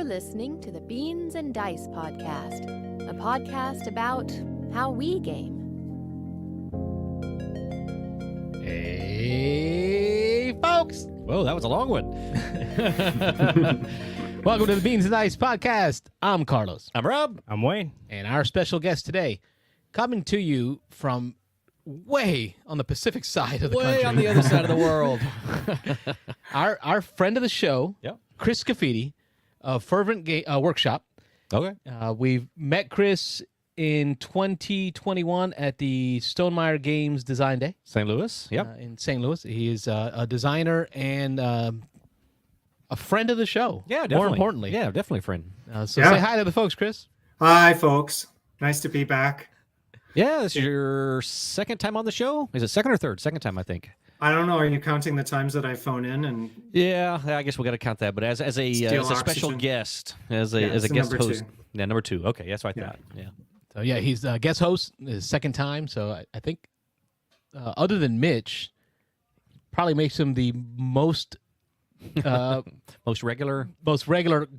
listening to the Beans and Dice podcast, a podcast about how we game. Hey, folks! Whoa, that was a long one. Welcome to the Beans and Dice podcast. I'm Carlos. I'm Rob. I'm Wayne. And our special guest today, coming to you from way on the Pacific side of the country. Way on the other side of the world. Our friend of the show, Yep. Chris Scaffidi of Fervent Workshop. Okay. We've met Chris in 2021 at the Stonemeyer Games Design Day. St. Louis. Yep. In St. Louis. He is a designer and a friend of the show. Yeah, definitely. More importantly. Yeah, definitely a friend. So say hi to the folks, Chris. Hi, folks. Nice to be back. Yeah, this is your second time on the show? Is it second or third? Second time, I think. I don't know. Are you counting the times that I phone in? And Yeah, I guess we got to count that. But as a special guest, as a guest host. Two. Yeah, number two. Okay, that's what I thought. Yeah. So yeah, he's a guest host, his second time. So I think, other than Mitch, probably makes him the most Most regular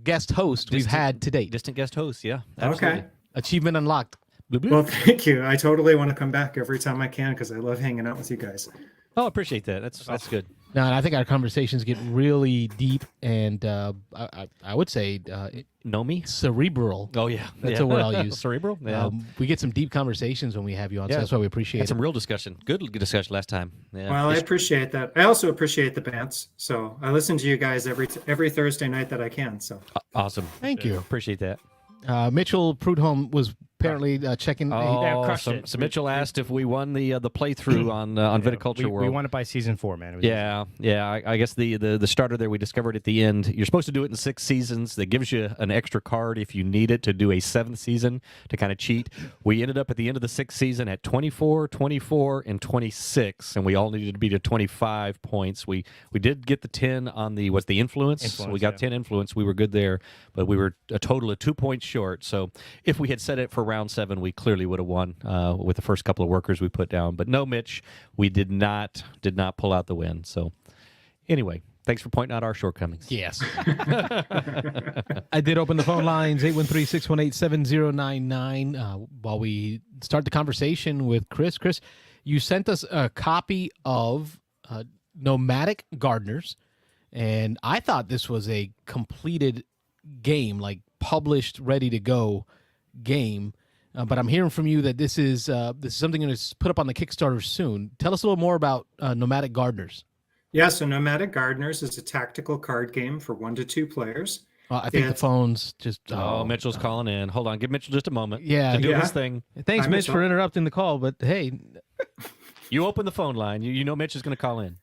guest host we've had to date. distant guest host. Yeah. Absolutely. okay. Achievement unlocked. Bloop, bloop. Well, thank you. I totally want to come back every time I can because I love hanging out with you guys. Oh, I appreciate that. That's good. No, and I think our conversations get really deep and I would say Know me? cerebral. Oh, yeah. That's a word I'll use. Cerebral? Yeah. We get some deep conversations when we have you on, so Yeah. that's why we appreciate Had it. some real discussion. Good discussion last time. Yeah. Well, I appreciate that. I also appreciate the bants. So I listen to you guys every Thursday night that I can. So Awesome. Thank you. Appreciate that. Mitchell Prudhomme was apparently checking. crushed so, it. so Mitchell asked if we won the playthrough on Viticulture we World. won it by season 4, man. It was Yeah. I guess the starter there we discovered at the end. You're supposed to do it in 6 seasons. That gives you an extra card if you need it to do a 7th season to kind of cheat. We ended up at the end of the 6th season at 24, 24, and 26, and we all needed to be to 25 points. We did get the 10 on the influence. So we got 10 influence. We were good there, but we were a total of 2 points short. So if we had set it for round 7, we clearly would have won with the first couple of workers we put down. But no, Mitch, we did not pull out the win. So anyway, thanks for pointing out our shortcomings. Yes. I did open the phone lines, 813-618-7099. While we start the conversation with Chris. Chris, you sent us a copy of Nomadic Gardeners, and I thought this was a completed game, like published, ready to go game. But I'm hearing from you that this is something going to put up on the Kickstarter soon. Tell us a little more about Nomadic Gardeners. yeah, so Nomadic Gardeners is a tactical card game for 1 to 2 players. I think the phone's just... Oh, Mitchell's calling in. Hold on. Give Mitchell just a moment. Yeah. To do Yeah. his thing. Thanks, Hi, Mitch, for Mitchell. interrupting the call. But hey, You open the phone line. You know Mitch is going to call in.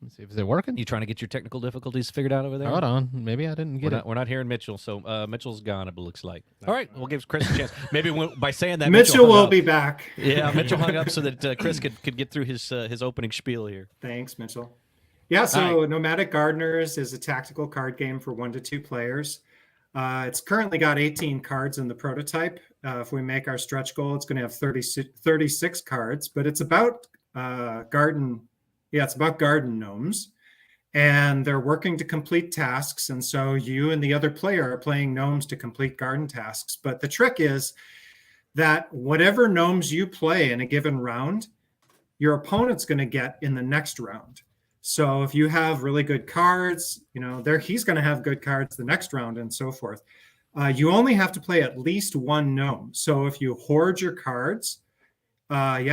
let's see if they're working. You trying to get your technical difficulties figured out over there? Hold on. Maybe I didn't get it. We're not hearing Mitchell, so Mitchell's gone, it looks like. All right, we'll give Chris a chance. Maybe by saying that, Mitchell hung will up. be back. Yeah, Mitchell hung up so that Chris could get through his opening spiel here. Thanks, Mitchell. Yeah, so Nomadic Gardeners is a tactical card game for 1 to 2 players. It's currently got 18 cards in the prototype. If we make our stretch goal, it's going to have 36 cards, but it's about garden gnomes, and they're working to complete tasks. And so you and the other player are playing gnomes to complete garden tasks. But the trick is that whatever gnomes you play in a given round, your opponent's going to get in the next round. So if you have really good cards, he's going to have good cards the next round and so forth. You only have to play at least 1 gnome. So if you hoard your cards, you're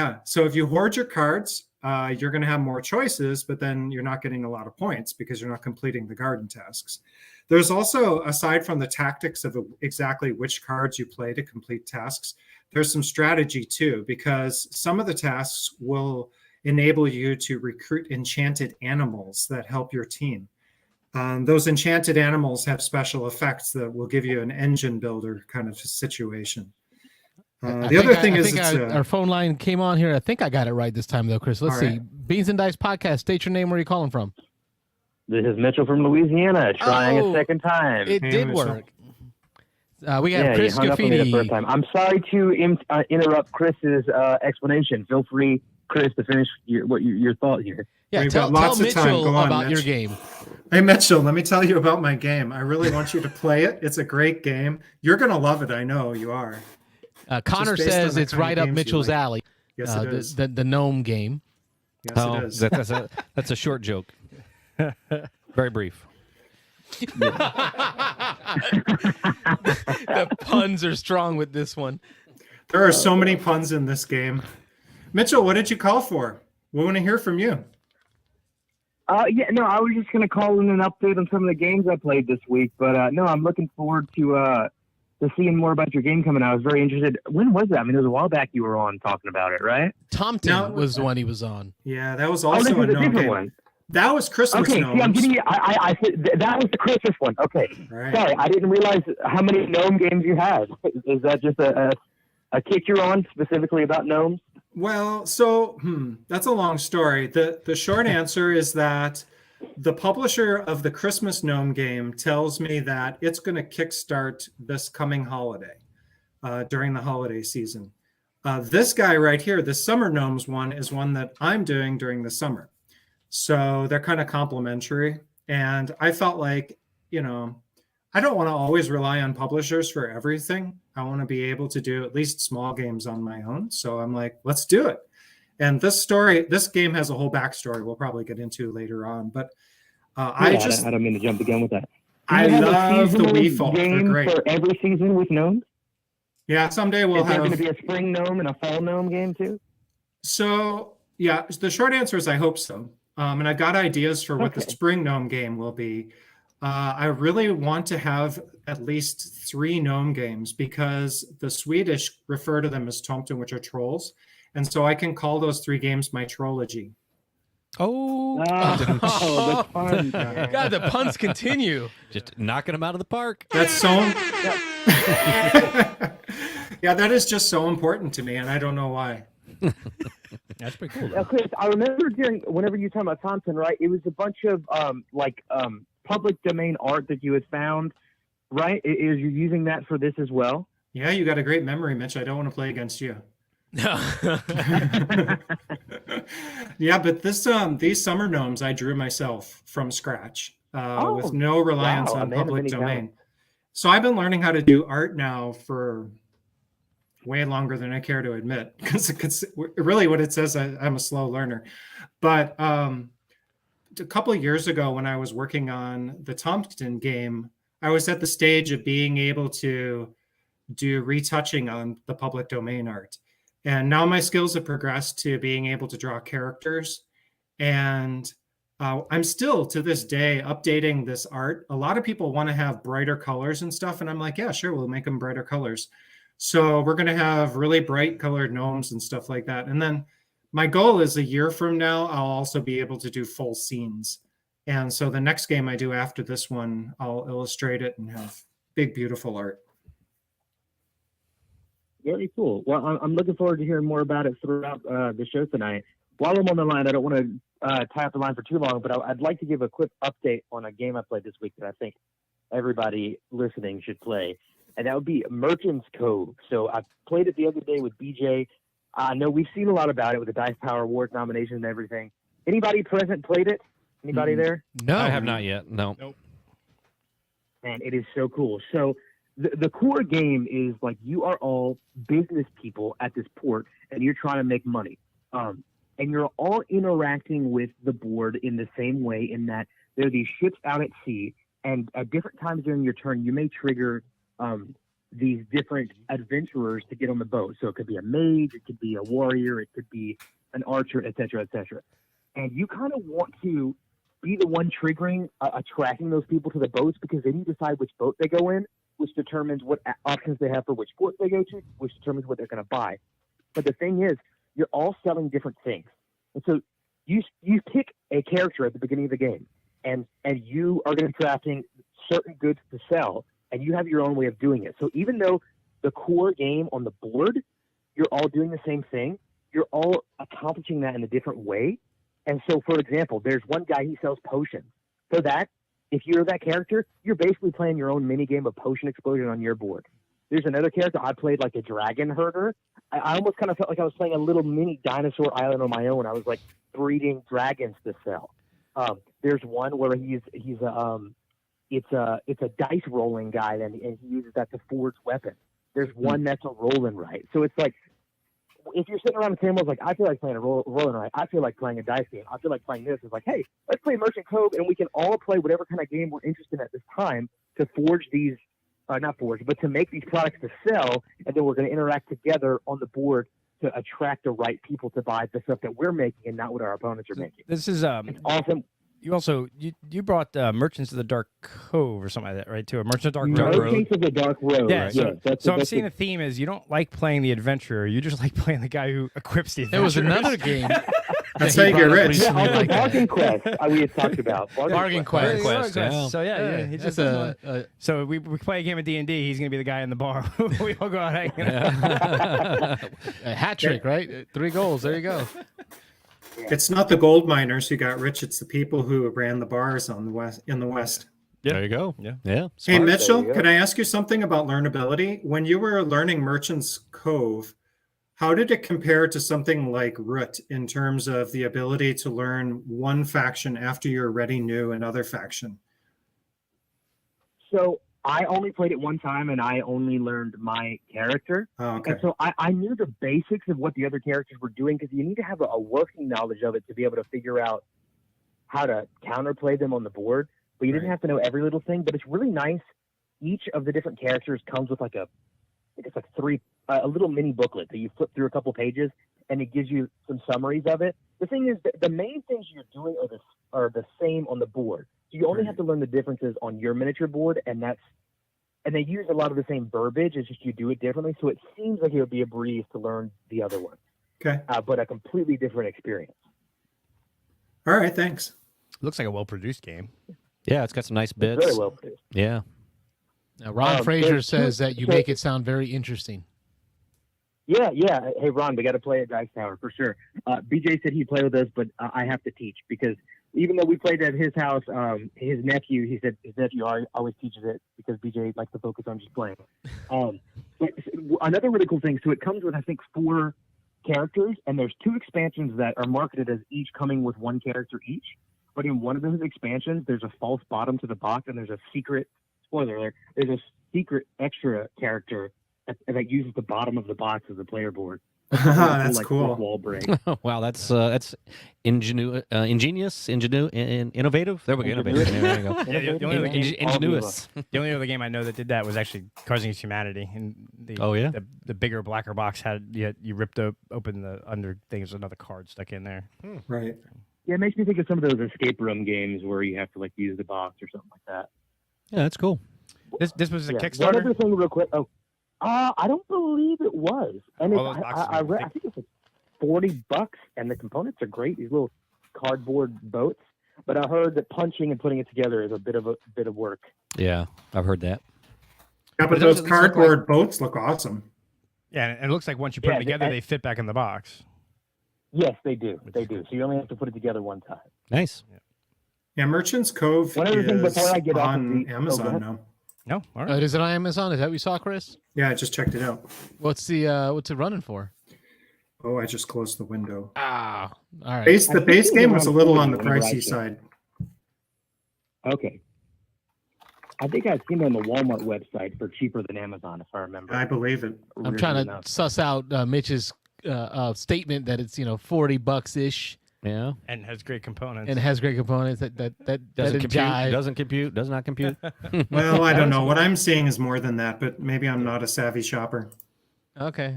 going to have more choices, but then you're not getting a lot of points because you're not completing the garden tasks. There's also, aside from the tactics of exactly which cards you play to complete tasks, there's some strategy too, because some of the tasks will enable you to recruit enchanted animals that help your team. Those enchanted animals have special effects that will give you an engine builder kind of situation. Our phone line came on here. I think I got it right this time, though, Chris. Let's see. right. Beans and Dice podcast. State your name. Where are you calling from? This is Mitchell from Louisiana, trying Oh, a second time. It Hey, did Mitchell. work. We have Chris you hung up on me the first Scaffidi. time. I'm sorry to interrupt Chris's explanation. Feel free, Chris, to finish your thought here. Yeah, We've tell got lots of time. Mitchell Go on, about Mitch. your game. Hey, Mitchell, let me tell you about my game. I really want you to play it. It's a great game. You're going to love it. I know you are. Connor Just based on says the it's kind of right up games you Mitchell's like. alley. Yes, it is. The gnome game. Yes, it is. That's a short joke. Very brief. The puns are strong with this one. There are so many puns in this game. Mitchell, what did you call for? We want to hear from you. Yeah, no, I was just going to call in an update on some of the games I played this week, but no, I'm looking forward to seeing more about your game coming out. I was very interested. When was that? I mean, it was a while back you were on talking about it, right? Tompton was the one he was on. Yeah, that was Oh, this also is a a gnome different game. one. That was Christmas Okay, gnomes. see, I'm getting you. I said that was the Christmas one. Okay, Right. sorry, I didn't realize how many gnome games you had. Is that just a kick you're on specifically about gnomes? Well, so that's a long story. The short answer is that the publisher of the Christmas gnome game tells me that it's going to kickstart this coming holiday, during the holiday season. This guy right here, the summer gnomes one, is one that I'm doing during the summer. So they're kind of complementary. And I felt like, I don't want to always rely on publishers for everything. I want to be able to do at least small games on my own. So I'm like, let's do it. And this game has a whole backstory we'll probably get into later on. But I don't mean to jump the gun with that. I love the Wii Folk. They're game great. for every season with gnomes. Yeah, someday we'll Is there have. going to be a spring gnome and a fall gnome game too? So yeah, the short answer is I hope so. And I've got ideas for what the spring gnome game will be. I really want to have at least 3 gnome games because the Swedish refer to them as tomten, which are trolls. And so I can call those 3 games my trology. Oh, that's fun. God, the puns continue. Just knocking them out of the park. That's so. Yeah, that is just so important to me, and I don't know why. That's pretty cool. Now, Chris, I remember whenever you were talking about Thompson, right? It was a bunch of public domain art that you had found, right? Is you using that for this as well? Yeah, you got a great memory, Mitch. I don't want to play against you. Yeah, but these summer gnomes I drew myself from scratch with no reliance on public domain. So I've been learning how to do art now for way longer than I care to admit, because really what it says, I'm a slow learner. But a couple of years ago when I was working on the Tompton game, I was at the stage of being able to do retouching on the public domain art. And now my skills have progressed to being able to draw characters. And I'm still, to this day, updating this art. A lot of people want to have brighter colors and stuff. And I'm like, yeah, sure, we'll make them brighter colors. So we're going to have really bright colored gnomes and stuff like that. And then my goal is a year from now, I'll also be able to do full scenes. And so the next game I do after this one, I'll illustrate it and have big, beautiful art. Very cool. Well, I'm looking forward to hearing more about it throughout the show tonight. While I'm on the line, I don't want to tie up the line for too long, but I'd like to give a quick update on a game I played this week that I think everybody listening should play, and that would be Merchant's Cove. So I played it the other day with BJ. I know we've seen a lot about it with the Dice Power Award nomination and everything. Anybody present played it? Anybody there? No, I have not yet. No. Nope. Man, it is so cool. So the core game is like you are all business people at this port, and you're trying to make money. And you're all interacting with the board in the same way in that there are these ships out at sea, and at different times during your turn, you may trigger these different adventurers to get on the boat. So it could be a mage, it could be a warrior, it could be an archer, et cetera, et cetera. And you kind of want to be the one triggering, attracting those people to the boats, because then you decide which boat they go in, which determines what options they have for which port they go to, which determines what they're going to buy. But the thing is, you're all selling different things. And so you pick a character at the beginning of the game, and you are going to be crafting certain goods to sell, and you have your own way of doing it. So even though the core game on the board, you're all doing the same thing, you're all accomplishing that in a different way. And so, for example, there's one guy, he sells potions. So that, if you're that character, you're basically playing your own mini game of potion explosion on your board. There's another character, I played like a dragon herder. I almost kind of felt like I was playing a little mini dinosaur island on my own. I was like breeding dragons to sell. There's one where it's a dice rolling guy, and he uses that to forge weapons. There's one that's a roll and write. So it's like, if you're sitting around the table, it's like, I feel like playing a roll and write. I feel like playing a dice game. I feel like playing this. It's like, hey, let's play Merchant Cove, and we can all play whatever kind of game we're interested in at this time to forge these, not forge, but to make these products to sell, and then we're going to interact together on the board to attract the right people to buy the stuff that we're making and not what our opponents are making. This is It's awesome. You also you brought Merchants of the Dark Cove or something like that, right? To a Merchant of the Dark Road. Merchants of the Dark Road. Yeah. Right? So I'm seeing a theme is you don't like playing the adventurer. You just like playing the guy who equips the adventurer. There was another game. That's how you get rich. Yeah, also Bargain Quest. We had talked about Bargain Quest. Yeah. So yeah, he just so we play a game of D&D. He's gonna be the guy in the bar. We all go out hanging out. A hat trick, right? 3 goals. There you go. It's not the gold miners who got rich; it's the people who ran the bars in the West. Yeah. There you go. Yeah. Yeah. Hey, Smart. Mitchell, could I ask you something about learnability? When you were learning Merchant's Cove, how did it compare to something like Root in terms of the ability to learn one faction after you're already new another faction? So I only played it one time, and I only learned my character. Oh, okay. And so I knew the basics of what the other characters were doing, because you need to have a working knowledge of it to be able to figure out how to counterplay them on the board. But you didn't have to know every little thing. But it's really nice. Each of the different characters comes with like a little mini booklet that you flip through a couple pages, and it gives you some summaries of it. The thing is that the main things you're doing are the same on the board. So you only have to learn the differences on your miniature board, and they use a lot of the same verbiage. It's just you do it differently. So it seems like it would be a breeze to learn the other one. Okay. But a completely different experience. All right. Thanks. Looks like a well-produced game. Yeah, it's got some nice bits. Very well produced. Yeah. Now, Ron Fraser there's says two- that you so- make it sound very interesting. Yeah. Hey, Ron, we got to play at Dice Tower for sure. BJ said he'd play with us, but I have to teach, because even though we played at his house, he said his nephew always teaches it because BJ likes to focus on just playing. But another really cool thing, so it comes with, I think, 4 characters, and there's 2 expansions that are marketed as each coming with 1 character each. But in one of those expansions, there's a false bottom to the box, and there's a secret, spoiler alert, there's a secret extra character that uses the bottom of the box as a player board. That's like, cool. Wall break. Wow, that's innovative. There we go. Innovative. There you go. Yeah, the only other game- Ingenuous. The only other game I know that did that was actually Cards Against Humanity. And the bigger, blacker box had you ripped open the under thing. There's another card stuck in there. Right. Yeah, it makes me think of some of those escape room games where you have to like use the box or something like that. Yeah, that's cool. This was a One Kickstarter. other thing, real quick. I don't believe it was. And All those boxes I are think it's like $40, and the components are great. These little cardboard boats. But I heard that punching and putting it together is a bit of work. Yeah, I've heard that. Yeah, but those cardboard boats look awesome. Yeah, and it looks like once you put them together, they fit back in the box. Yes, they do. They do. So you only have to put it together one time. Nice. Yeah, Merchant's Cove One other thing is before I get off on of the- Amazon now. No, all right. Is it on Amazon? Is that what you saw, Chris? Yeah, I just checked it out. What's it running for? Oh, I just closed the window. Ah, all right. The base game was a little on the whenever I pricey checked. side. Okay. I think I've seen it on the Walmart website for cheaper than Amazon, if I remember. I believe it. I'm trying to suss out Mitch's statement that it's $40 ish Yeah. And has great components. and has great components. That Doesn't compute. jive. Doesn't compute. Does not compute. Well, I don't know. What I'm seeing is more than that, but maybe I'm not a savvy shopper. Okay.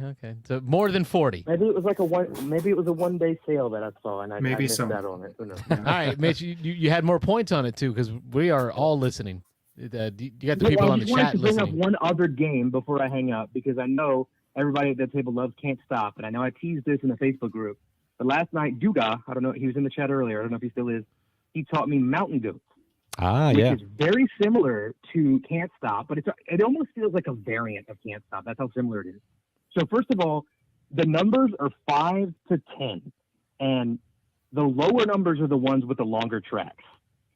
So more than 40. Maybe it was like maybe it was a 1-day sale that I saw, and I missed so. that on it. Who knows? All right, Mitch, you had more points on it too because we are all listening. You got the people on the I just wanted chat to bring up listening. one other game before I hang up, because I know everybody at the table loves Can't Stop, and I know I teased this in the Facebook group. But last night, Duga, I don't know, he was in the chat earlier. I don't know if he still is. He taught me Mountain Goats, which is very similar to Can't Stop, but it almost feels like a variant of Can't Stop. That's how similar it is. So first of all, the numbers are 5 to 10, and the lower numbers are the ones with the longer tracks.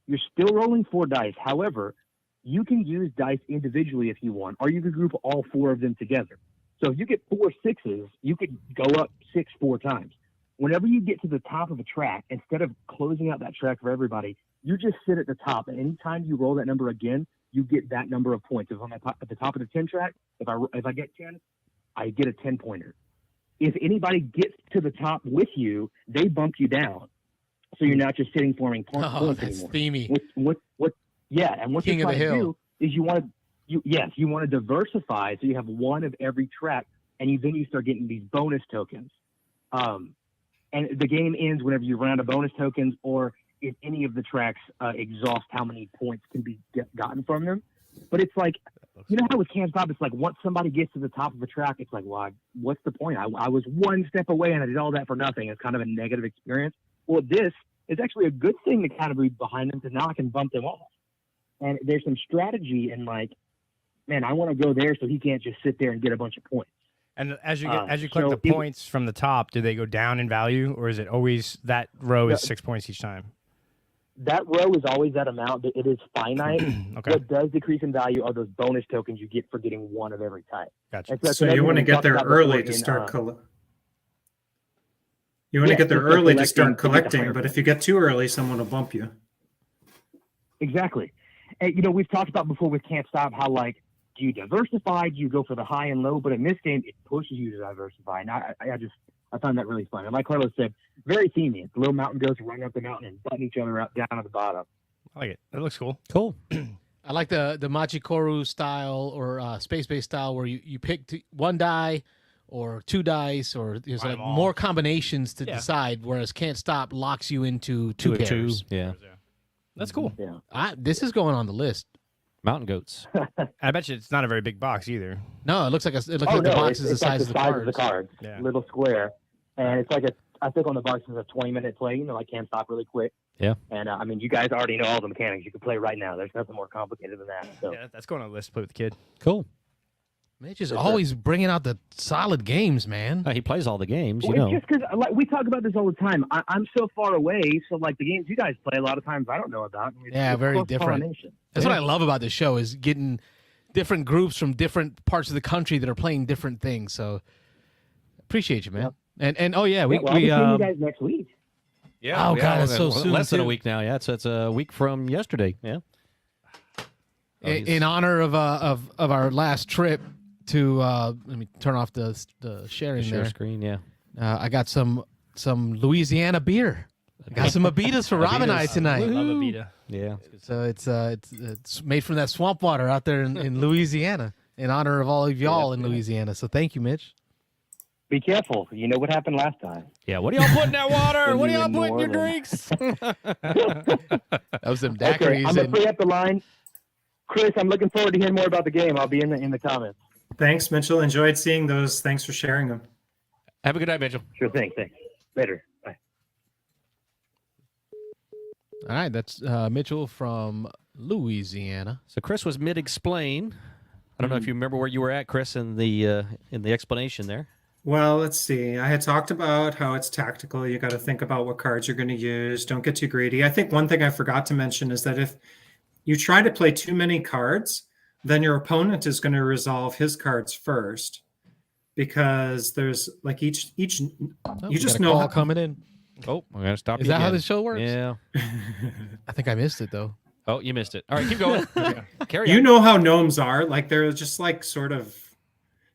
You're still rolling 4 dice. However, you can use dice individually if you want, or you can group all 4 of them together. So if you get 4 6s, you could go up 6 4 times. whenever you get to the top of a track, instead of closing out that track for everybody, you just sit at the top. And anytime you roll that number again, you get that number of points. If I'm at the top of the 10 track, if I get 10, I get a 10-pointer. If anybody gets to the top with you, they bump you down. So you're not just sitting forming points that's anymore. steamy. And what King you're of the trying to hill. do is you want to diversify, so you have one of every track, and then you start getting these bonus tokens. And the game ends whenever you run out of bonus tokens, or if any of the tracks exhaust how many points can be gotten from them. But it's like, you know how with Can't Stop, it's like once somebody gets to the top of a track, it's like, well, what's the point? I was one step away and I did all that for nothing. It's kind of a negative experience. Well, this is actually a good thing to kind of be behind them, because now I can bump them off. And there's some strategy in like, man, I want to go there so he can't just sit there and get a bunch of points. And as you collect the points from the top, do they go down in value, or is it always that row is 6 points each time? That row is always that amount. It is finite. Okay. What does decrease in value are those bonus tokens you get for getting one of every type. Gotcha. So you want to get there early to start collecting. You want to get there early to start collecting, but if you get too early, someone will bump you. Exactly. And, we've talked about before with Can't Stop how, like, do you diversify? Do you go for the high and low? But in this game, it pushes you to diversify. And I found that really fun. And like Carlos said, very themey. The little mountain goats running up the mountain and butting each other out down at the bottom. I like it. That looks cool. Cool. I like the Machikoru style or space-based style where you pick one die or two dice, or there's like more combinations to decide, whereas Can't Stop locks you into two pairs. Yeah. That's cool. Yeah. This is going on the list. Mountain goats. I bet you it's not a very big box either. No, it looks like the box is the size of the cards. Yeah. Little square. And it's like I think on the box is a 20-minute play, like Can't Stop really quick. Yeah. And you guys already know all the mechanics. You can play right now. There's nothing more complicated than that. So. Yeah, that's going on the list to play with the kid. Cool. Mitch is always bringing out the solid games, man. He plays all the games, Well, it's just because we talk about this all the time. I'm so far away, so like the games you guys play, a lot of times I don't know about. It's very different. That's what I love about this show, is getting different groups from different parts of the country that are playing different things. So appreciate you, man. Yep. And I'll be seeing you guys next week. Yeah. Oh God, it's so soon. Less than a week now. Yeah, it's a week from yesterday. Yeah. In honor of our last trip to let me turn off the sharing share there. Screen. Yeah. I got some Louisiana beer. I got some Abitas for Rob and I tonight. I love Abita. Yeah. So it's made from that swamp water out there in Louisiana, in honor of all of y'all in Louisiana. So thank you, Mitch. Be careful. You know what happened last time. Yeah. What do y'all put in that water? What do y'all put in your drinks? That was them daiquiris. Okay, I'm gonna free up the line. Chris, I'm looking forward to hearing more about the game. I'll be in the comments. Thanks, Mitchell. Enjoyed seeing those. Thanks for sharing them. Have a good night, Mitchell. Sure thing. Thanks. Later. Bye. All right, that's Mitchell from Louisiana. So Chris was mid-explain. I don't know if you remember where you were at, Chris, in the explanation there. Well, let's see. I had talked about how it's tactical. You got to think about what cards you're going to use. Don't get too greedy. I think one thing I forgot to mention is that if you try to play too many cards, then your opponent is going to resolve his cards first, because there's like each you just know call coming in. Oh, I'm gonna stop. Is that how this show works? Yeah. I think I missed it though. Oh, you missed it. All right, keep going. Carry on. You know how gnomes are. Like they're just like sort of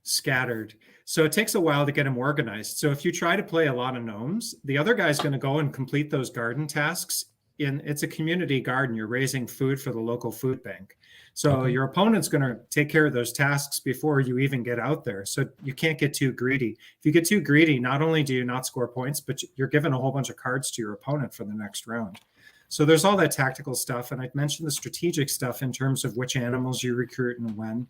scattered. So it takes a while to get them organized. So if you try to play a lot of gnomes, the other guy's going to go and complete those garden tasks. It's a community garden. You're raising food for the local food bank. So your opponent's going to take care of those tasks before you even get out there. So you can't get too greedy. If you get too greedy, not only do you not score points, but you're giving a whole bunch of cards to your opponent for the next round. So there's all that tactical stuff. And I mentioned the strategic stuff in terms of which animals you recruit and when.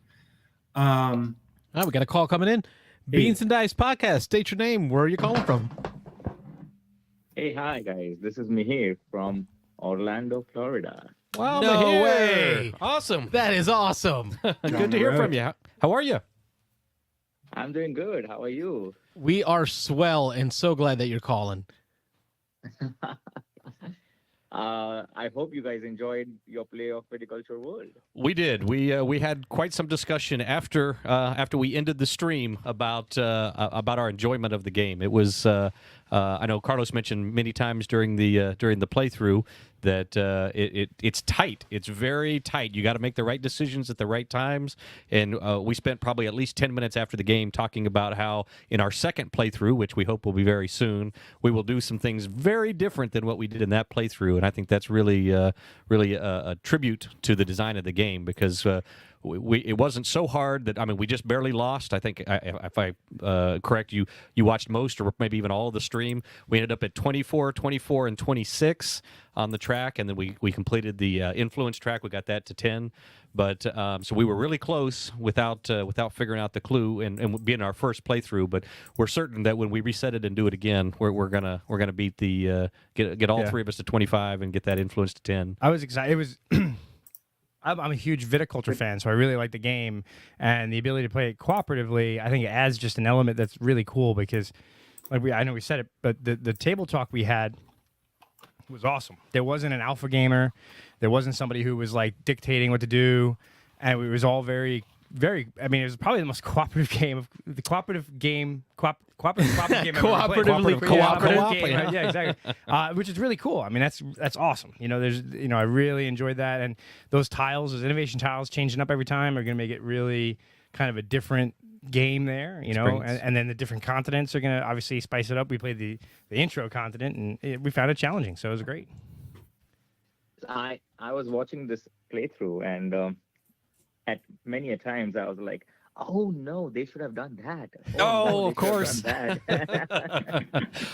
All right, we got a call coming in. Beans and Dice Podcast. State your name. Where are you calling from? Hey, hi, guys. This is Mihir from Orlando, Florida. Wow, No way. Awesome. That is awesome. Good to hear from you. How are you? I'm doing good. How are you? We are swell and so glad that you're calling. I hope you guys enjoyed your play of Viticulture World. We did. We had quite some discussion after we ended the stream about our enjoyment of the game. It was I know Carlos mentioned many times during the playthrough that it's tight. It's very tight. You got to make the right decisions at the right times. And we spent probably at least 10 minutes after the game talking about how in our second playthrough, which we hope will be very soon, we will do some things very different than what we did in that playthrough. And I think that's really a tribute to the design of the game, because it wasn't so hard that, I mean, we just barely lost. I think, if I correct you, you watched most or maybe even all of the stream. We ended up at 24, 24, and 26 on the track, and then we completed the influence track. We got that to 10. But so we were really close without figuring out the clue and being our first playthrough. But we're certain that when we reset it and do it again, we're gonna beat the get all three of us to 25 and get that influence to 10. I was excited. It was. I'm a huge viticulture fan, so I really like the game, and the ability to play it cooperatively. I think it adds just an element that's really cool, because, like I know we said it, but the table talk we had was awesome. There wasn't an alpha gamer, there wasn't somebody who was like dictating what to do, and it was all very. I mean, it was probably the most cooperative game cooperative game I've ever played. Cooperative game, right? Yeah, exactly. Which is really cool. I mean, that's awesome. I really enjoyed that, and those tiles, those innovation tiles, changing up every time, are going to make it really kind of a different game there. And then the different continents are going to obviously spice it up. We played the intro continent, and we found it challenging, so it was great. I was watching this playthrough, and at many a times I was like, oh no, they should have done that. No, of course.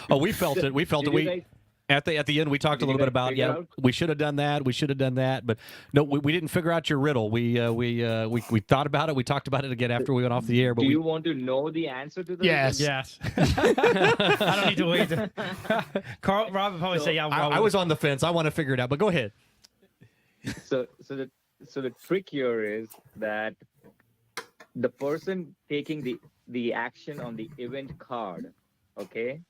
Oh, we felt it. We felt it. Guys, at the end, we talked a little bit about we should have done that. We should have done that, but no, we didn't figure out your riddle. We thought about it. We talked about it again after we went off the air. But do you want to know the answer to the Yes. I don't need to wait. Rob would probably say, yeah. I was on the fence. I want to figure it out, but go ahead. So the trick here is that the person taking the action on the event card, okay?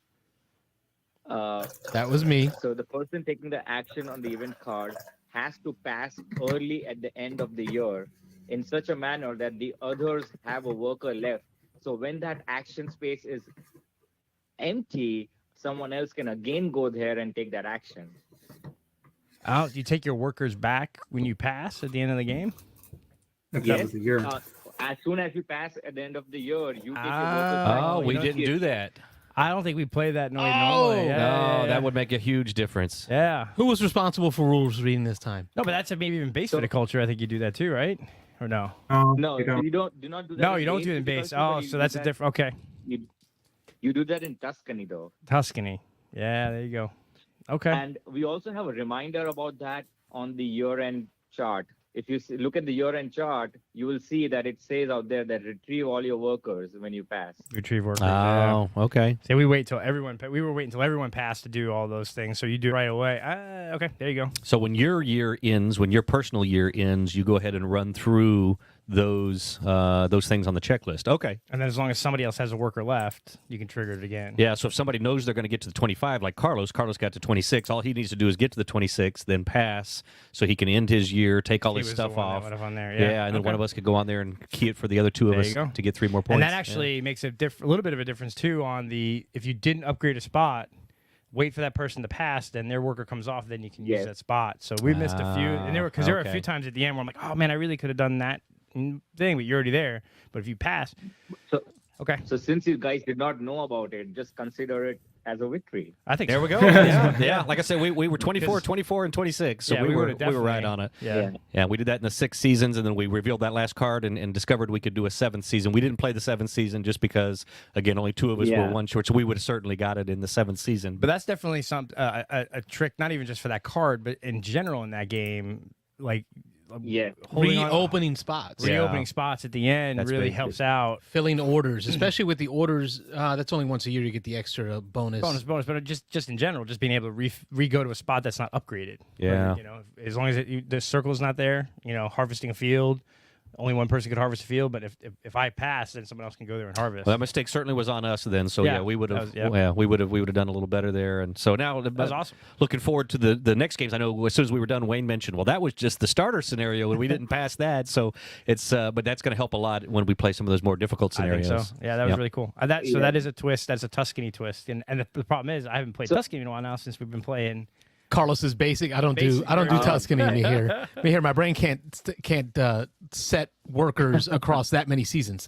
That was me. So the person taking the action on the event card has to pass early at the end of the year in such a manner that the others have a worker left. So when that action space is empty, someone else can again go there and take that action. Oh, do you take your workers back when you pass at the end of the game? Yes. The year. As soon as you pass at the end of the year, you take your workers back. Oh, we didn't do that. I don't think we play that normally. No, that would make a huge difference. Yeah. Who was responsible for rules reading this time? No, but that's maybe even base viticulture. I think you do that too, right? Or no? No, you do not do that. No, you don't do it in base. Oh, so that's a different. Okay. You do that in Tuscany, though. Tuscany. Yeah, there you go. Okay. And we also have a reminder about that on the year-end chart. If you look at the year-end chart, you will see that it says out there that retrieve all your workers when you pass. Retrieve workers. Oh, okay. So we wait till everyone. We were waiting until everyone passed to do all those things. So you do it right away. Okay, there you go. So when your year ends, when your personal year ends, you go ahead and run through those things on the checklist. Okay. And then as long as somebody else has a worker left, you can trigger it again. Yeah, so if somebody knows they're going to get to the 25, like Carlos got to 26, all he needs to do is get to the 26, then pass, so he can end his year, take all his stuff off. On there. Yeah, and then one of us could go on there and key it for the other two of us to get 3 more points. And that actually makes a little bit of a difference, too, on if you didn't upgrade a spot, wait for that person to pass, then their worker comes off, then you can use that spot. So we missed a few, and there were a few times at the end where I'm like, oh, man, I really could have done that thing, but you're already there. But if you pass, so since you guys did not know about it, just consider it as a victory. I think there we go. Yeah, like I said, we were 24, 24, and 26, so we were right on it. Yeah, we did that in the 6 seasons, and then we revealed that last card and discovered we could do a 7th season. We didn't play the 7th season just because, again, only 2 of us were one short, so we would have certainly got it in the 7th season. But that's definitely a trick, not even just for that card, but in general in that game, like. Reopening spots. Reopening spots at the end really helps out. Filling orders, especially with the orders. That's only once a year you get the extra bonus. But just in general, just being able to re-go to a spot that's not upgraded. Yeah. As long as the circle is not there, harvesting a field, only one person could harvest a field, but if I pass, then someone else can go there and harvest. Well, that mistake certainly was on us then. So Yeah, we would have, that was- we would have done a little better there. And so now That was awesome. looking forward to the next games. I know as soon as we were done, Wayne mentioned, well, that was just the starter scenario, and we didn't pass that. So it's, but that's going to help a lot when we play some of those more difficult scenarios. I think so. Yeah, that was Yep. really cool. That is a twist. That's a Tuscany twist. And the problem is, I haven't played Tuscany in a while now since we've been playing. Carlos is basic. I don't do Tuscany me here. Me here. My brain can't set workers across that many seasons.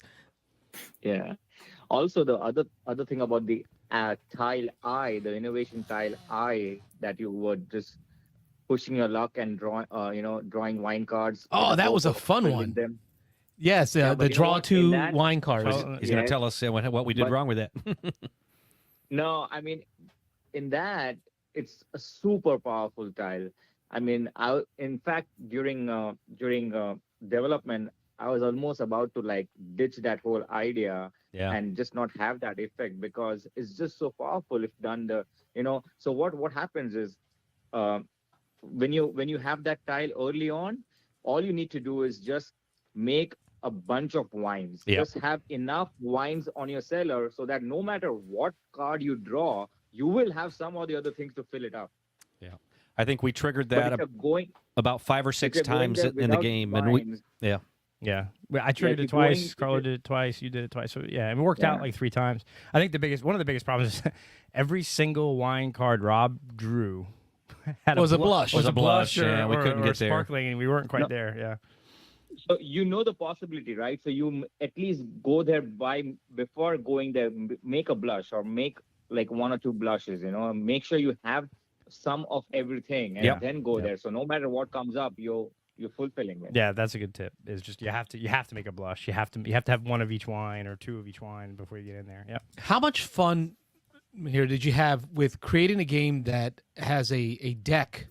Yeah. Also, the other thing about the tile eye, the innovation tile eye, that you would just pushing your luck and drawing wine cards. Oh, that was a fun filling one. them. Yes, Yeah, but the you know draw what? two In that- wine cards. He's going to tell us what we did But- wrong with that. No, I mean, in that, it's a super powerful tile. I mean, in fact, during development, I was almost about to like ditch that whole idea Yeah. and just not have that effect, because it's just so powerful if done So what happens is, when you have that tile early on, all you need to do is just make a bunch of wines. Yeah. Just have enough wines on your cellar so that no matter what card you draw, you will have some or the other things to fill it up. I think we triggered But that if you're going, about 5 or if 6 you're going times there in the without game. wines, Yeah. Yeah, I triggered if it you're going- twice. Carlo did it twice. You did it twice. So yeah, and it worked out Yeah. like 3 times. I think one of the biggest problems is every single wine card Rob drew had Was a blush. Was Was a a blush, or, yeah, we or- couldn't or get there. sparkling, and we weren't quite No. there. Yeah. so you know the possibility, right? So you at least go there before going there, make a blush or make like 1 or 2 blushes. Make sure you have some of everything, and Yeah. then go Yeah. there. So no matter what comes up, you're fulfilling it. Yeah, that's a good tip. Is just you have to make a blush. You have to have 1 of each wine or 2 of each wine before you get in there. Yeah. How much fun here did you have with creating a game that has a deck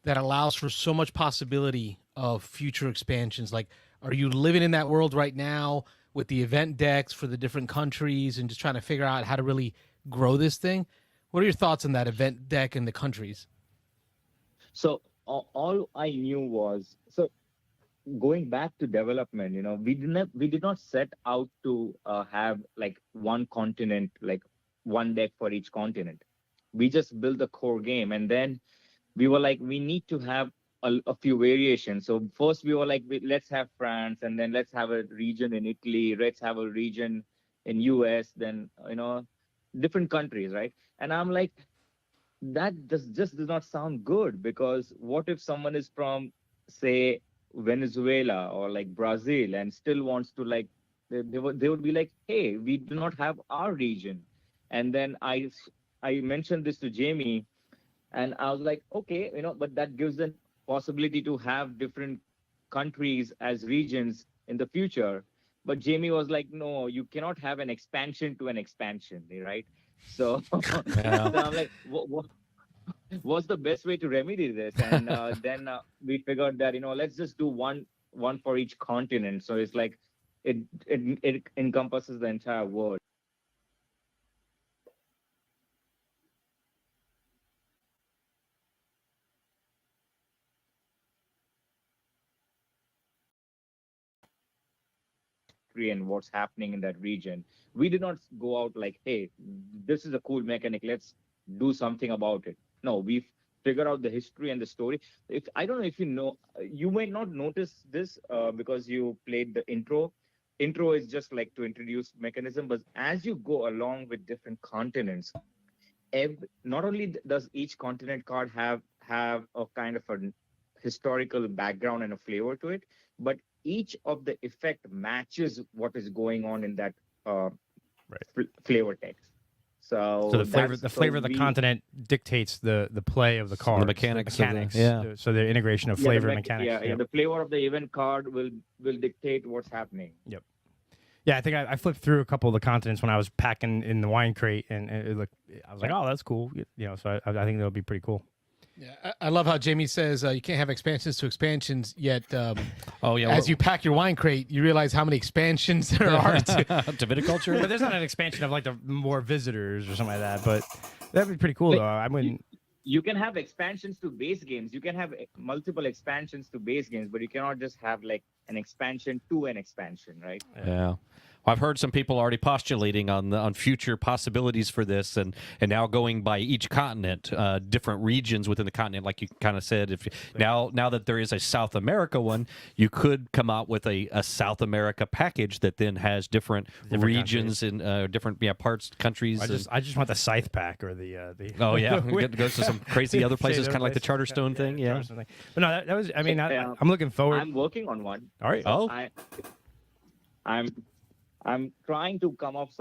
that allows for so much possibility of future expansions? Like, are you living in that world right now with the event decks for the different countries and just trying to figure out how to really grow this thing? What are your thoughts on that event deck and the countries? So all I knew was, so going back to development, we did not set out to have like one continent, like one deck for each continent. We just built the core game, and then we were like, we need to have a few variations. So first we were like, let's have France, and then let's have a region in Italy, let's have a region in US, then different countries, right? And I'm like, that just does not sound good, because what if someone is from, say, Venezuela or like Brazil and still wants to like, they would be like, hey, we do not have our region. And then I mentioned this to Jamie, and I was like, okay, but that gives them possibility to have different countries as regions in the future. But Jamie was like, no, you cannot have an expansion to an expansion, right? So, Yeah. so I'm like, what's the best way to remedy this? And then we figured that, let's just do one for each continent. So it's like, it encompasses the entire world. And what's happening in that region. We did not go out like, hey, this is a cool mechanic, let's do something about it. No, we've figured out the history and the story. I don't know if you may not notice this because you played the intro. Intro is just like to introduce mechanism, but as you go along with different continents, not only does each continent card have a kind of a historical background and a flavor to it, but each of the effect matches what is going on in that flavor text. So the flavor of the continent dictates the play of the card. The mechanics of the- So the integration of flavor and mechanics. Yeah, the flavor of the event card will dictate what's happening. Yep. Yeah, I think I flipped through a couple of the continents when I was packing in the wine crate, and it looked. I was like, oh, that's cool. So I think that'll be pretty cool. Yeah, I love how Jamie says you can't have expansions to expansions, yet As you pack your wine crate, you realize how many expansions there are to to viticulture. But there's not an expansion of like the more visitors or something like that. But that'd be pretty cool, though. I wouldn't. you can have expansions to base games. You can have multiple expansions to base games, but you cannot just have like an expansion to an expansion, right? Yeah. Well, I've heard some people already postulating on future possibilities for this, and now going by each continent, different regions within the continent, like you kind of said. If now that there is a South America one, you could come out with a South America package that then has different regions in different parts, countries. I just want the Scythe pack or the. Oh yeah, goes to some crazy other places, kind of like the Charterstone thing. Yeah. But no, that was. I mean, I'm looking forward. I'm working on one. All right. Oh. I'm trying to come up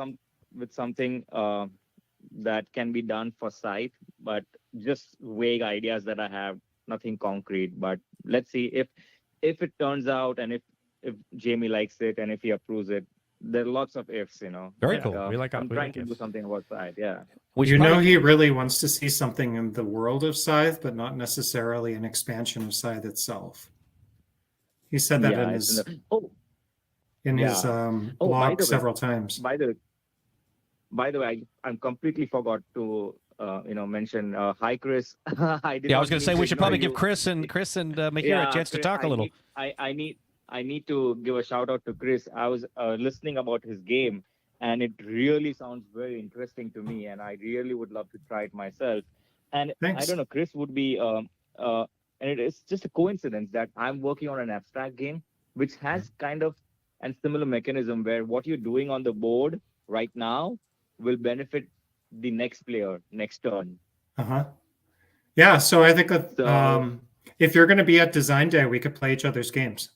with something that can be done for Scythe, but just vague ideas that I have, nothing concrete. But let's see if it turns out, and if Jamie likes it, and if he approves it. There are lots of ifs, Very cool. I'm trying to do something about Scythe. Yeah. He really wants to see something in the world of Scythe, but not necessarily an expansion of Scythe itself. He said that in his. His blog several times. By the way, I completely forgot to mention hi Chris. I was going to say we should probably give Chris and Mahir a chance to talk a little. I need to give a shout out to Chris. I was listening about his game, and it really sounds very interesting to me, and I really would love to try it myself. And Thanks. I don't know, Chris would be and it's just a coincidence that I'm working on an abstract game which has kind of and similar mechanism where what you're doing on the board right now will benefit the next player next turn. Yeah, so I think that if you're going to be at Design Day, we could play each other's games.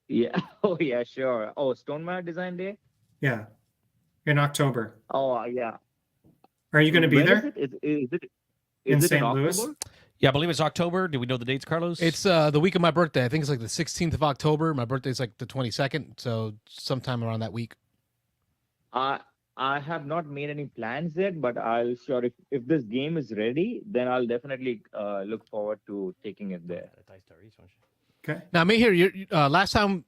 Yeah. Oh yeah, sure. Oh, Stonemaier Design Day. Yeah, in October. Oh yeah. Are you going to be there? Is it in St. October? Louis? Yeah, I believe it's October. Do we know the dates, Carlos? It's the week of my birthday. I think it's like the 16th of October. My birthday's like the 22nd, so sometime around that week. I have not made any plans yet, but I'll sure if this game is ready, then I'll definitely look forward to taking it there. Okay. Now, Mahir, last time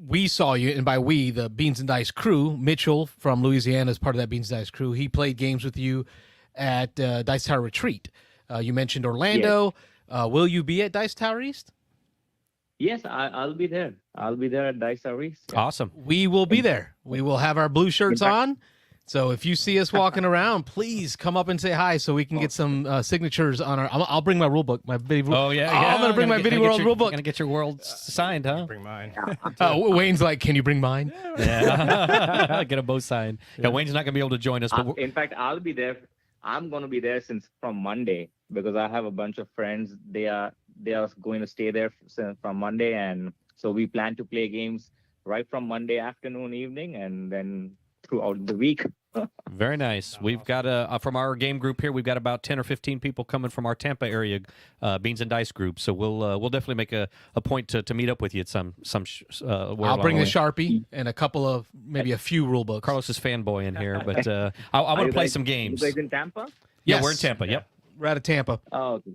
we saw you, and by we, the Beans and Dice crew, Mitchell from Louisiana is part of that Beans and Dice crew. He played games with you at Dice Tower Retreat. You mentioned Orlando. Yes. Will you be at Dice Tower East? Yes, I'll be there. I'll be there at Dice Tower East. Yeah. Awesome. We will be there. We will have our blue shirts on. So if you see us walking around, please come up and say hi so we can get some signatures on our. I'll bring my rule book, my video. Oh yeah, I'm gonna bring my Video World rule book. Gonna get your world signed, huh? Bring mine. Wayne's like, can you bring mine? Yeah, get a both signed. Yeah, Wayne's not gonna be able to join us. But in fact, I'll be there. I'm going to be there from Monday because I have a bunch of friends. They are going to stay there from Monday, and so we plan to play games right from Monday afternoon, evening, and then throughout the week. Very nice. We've got from our game group here. We've got about 10 or 15 people coming from our Tampa area Beans and Dice group. So we'll definitely make a point to meet up with you at some. I'll bring a Sharpie and maybe a few rule books. Carlos is fanboy in here, but I want to play some games. You guys in Tampa? Yeah, we're in Tampa. Yep, we're out of Tampa. Oh, okay.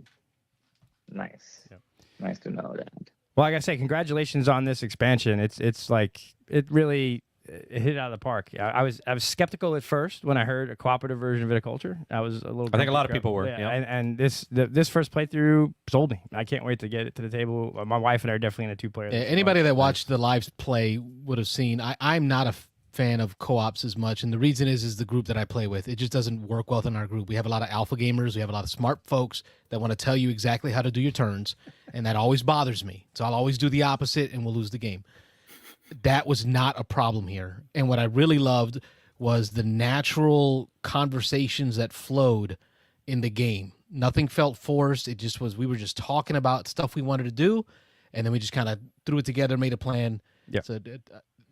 Nice. Yep. Nice to know that. Well, like I say, congratulations on this expansion. It's like it really. It hit it out of the park. I was skeptical at first when I heard a cooperative version of Viticulture. I was a little. I think a lot of people were. Yeah. And this first playthrough sold me. I can't wait to get it to the table. My wife and I are definitely in a 2-player. Anybody that watched the live play would have seen. I'm not a fan of co-ops as much, and the reason is the group that I play with. It just doesn't work well in our group. We have a lot of alpha gamers. We have a lot of smart folks that want to tell you exactly how to do your turns, and that always bothers me. So I'll always do the opposite, and we'll lose the game. That was not a problem here. And what I really loved was the natural conversations that flowed in the game. Nothing felt forced. It just was, we were just talking about stuff we wanted to do, and then we just kind of threw it together, made a plan. Yeah. So it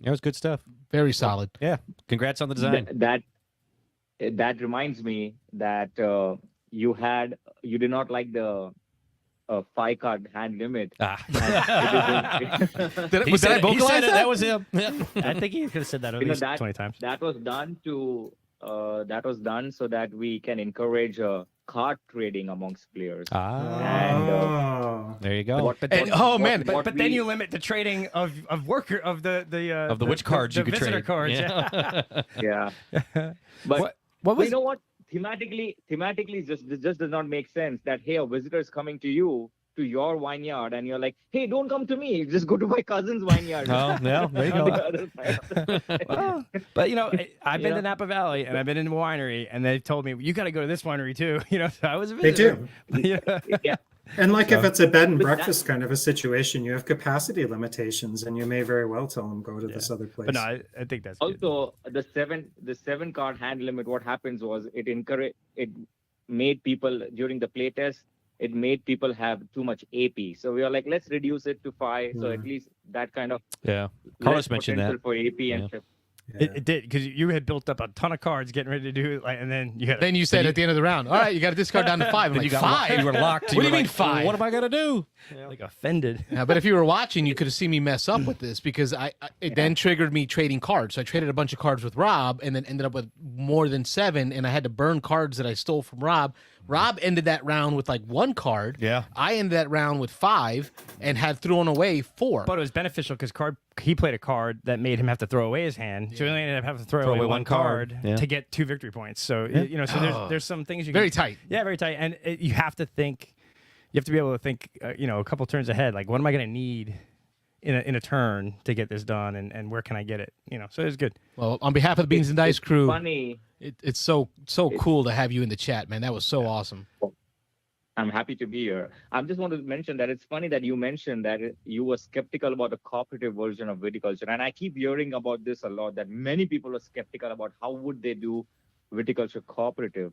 was good stuff. Very solid. Yeah. Congrats on the design. That reminds me that you did not like the 5-card hand limit. Was that I vocalize that? That was him. I think he could have said that at least 20 times. That was done so that we can encourage card trading amongst players. There you go. But then you limit the trading of the witch cards you could visitor trade. Cards. Yeah. Yeah. But what was? You know what? thematically just does not make sense that, hey, a visitor is coming to you, to your vineyard, and you're like, hey, don't come to me, just go to my cousin's vineyard. Oh, yeah, there you On the go. other side of the Well, but I've been Yeah. to Napa Valley and I've been in a winery, and they've told me you got to go to this winery too. So I was a They visitor. do. Yeah. And like if it's a bed and But breakfast kind of a situation, you have capacity limitations, and you may very well tell them go to this other place. But no, I think that's good. Also, the seven card hand limit. What happens was it made people during the playtest. It made people have too much AP. So we were like, let's reduce it to 5. So at least that kind of Yeah. Carlos less mentioned that. potential for AP and Yeah. trip. Yeah. It did, because you had built up a ton of cards getting ready to do it, and then you had. Then you said at the end of the round, all right, you got to discard down to 5. I'm Then like, you got 5? You were locked. What do were you mean like, 5? What am I gonna do? like offended. Yeah, but if you were watching, you could have seen me mess up with this because it then triggered me trading cards. So I traded a bunch of cards with Rob and then ended up with more than 7, and I had to burn cards that I stole from Rob. Rob ended that round with like 1 card. Yeah. I ended that round with 5 and had thrown away 4. But it was beneficial because he played a card that made him have to throw away his hand, so he only ended up having to throw away one card Yeah. to get 2 victory points. So so there's some things you Very can, tight. Yeah, very tight, and you have to think. You have to be able to think, a couple turns ahead. Like, what am I going to need in a turn to get this done, and where can I get it? So it's good. Well, on behalf of the Beans and Dice It's crew, funny. it's so cool to have you in the chat, man. That was so awesome. I'm happy to be here. I just want to mention that it's funny that you mentioned that you were skeptical about the cooperative version of viticulture. And I keep hearing about this a lot, that many people are skeptical about how would they do viticulture cooperative.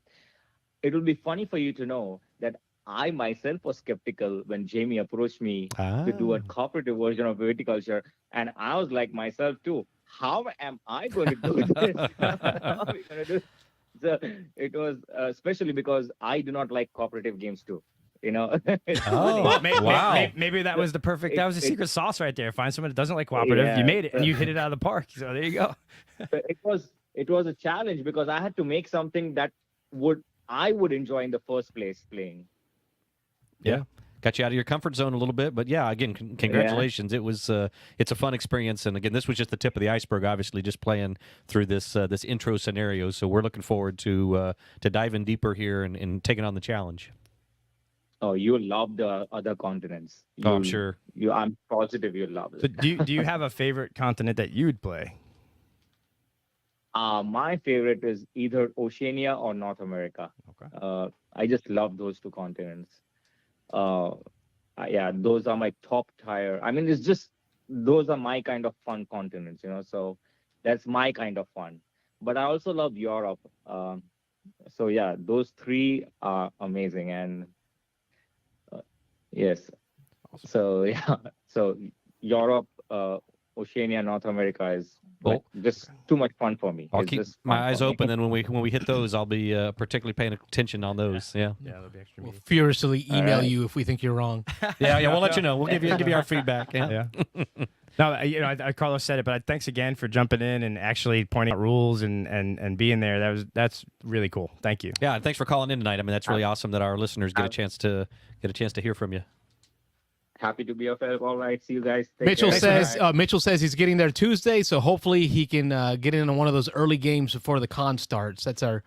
It will be funny for you to know that I myself was skeptical when Jamie approached me to do a cooperative version of viticulture. And I was like myself too, how am I going to do this? How are we going to do this? So it was especially because I do not like cooperative games too. It's funny. Well, Wow. maybe that was the perfect. That was the It- secret sauce right there. Find someone that doesn't like cooperative. Yeah. You made it, and you hit it out of the park. So there you go. But it was a challenge because I had to make something that I would enjoy in the first place playing. Yeah. Got you out of your comfort zone a little bit, but yeah, again, congratulations. It was it's a fun experience, and again, this was just the tip of the iceberg. Obviously, just playing through this intro scenario. So we're looking forward to diving deeper here and taking on the challenge. Oh, you love the other continents. I'm sure. I'm positive you love So it. do you have a favorite continent that you'd play? My favorite is either Oceania or North America. Okay. I just love those 2 continents. Yeah, those are my top tier. I mean, it's just those are my kind of fun continents, So that's my kind of fun. But I also love Europe. So yeah, those 3 are amazing, and yes. So yeah, so Europe, Oceania, North America is just too much fun for me. I'll It's keep just my fun eyes for me. open, and when we hit those, I'll be particularly paying attention on those. Yeah. Yeah, that'll be extra We'll meaty. furiously email right. you if we think you're wrong. Yeah, we'll let you know. We'll give you our feedback. Yeah. Yeah. No, Carlos said it, but thanks again for jumping in and actually pointing out rules and being there. That's really cool. Thank you. Yeah, and thanks for calling in tonight. I mean, that's really awesome that our listeners get a chance to hear from you. Happy to be of help. All right, see you guys. Take Mitchell care. says Mitchell says he's getting there Tuesday, so hopefully he can get into one of those early games before the con starts. That's our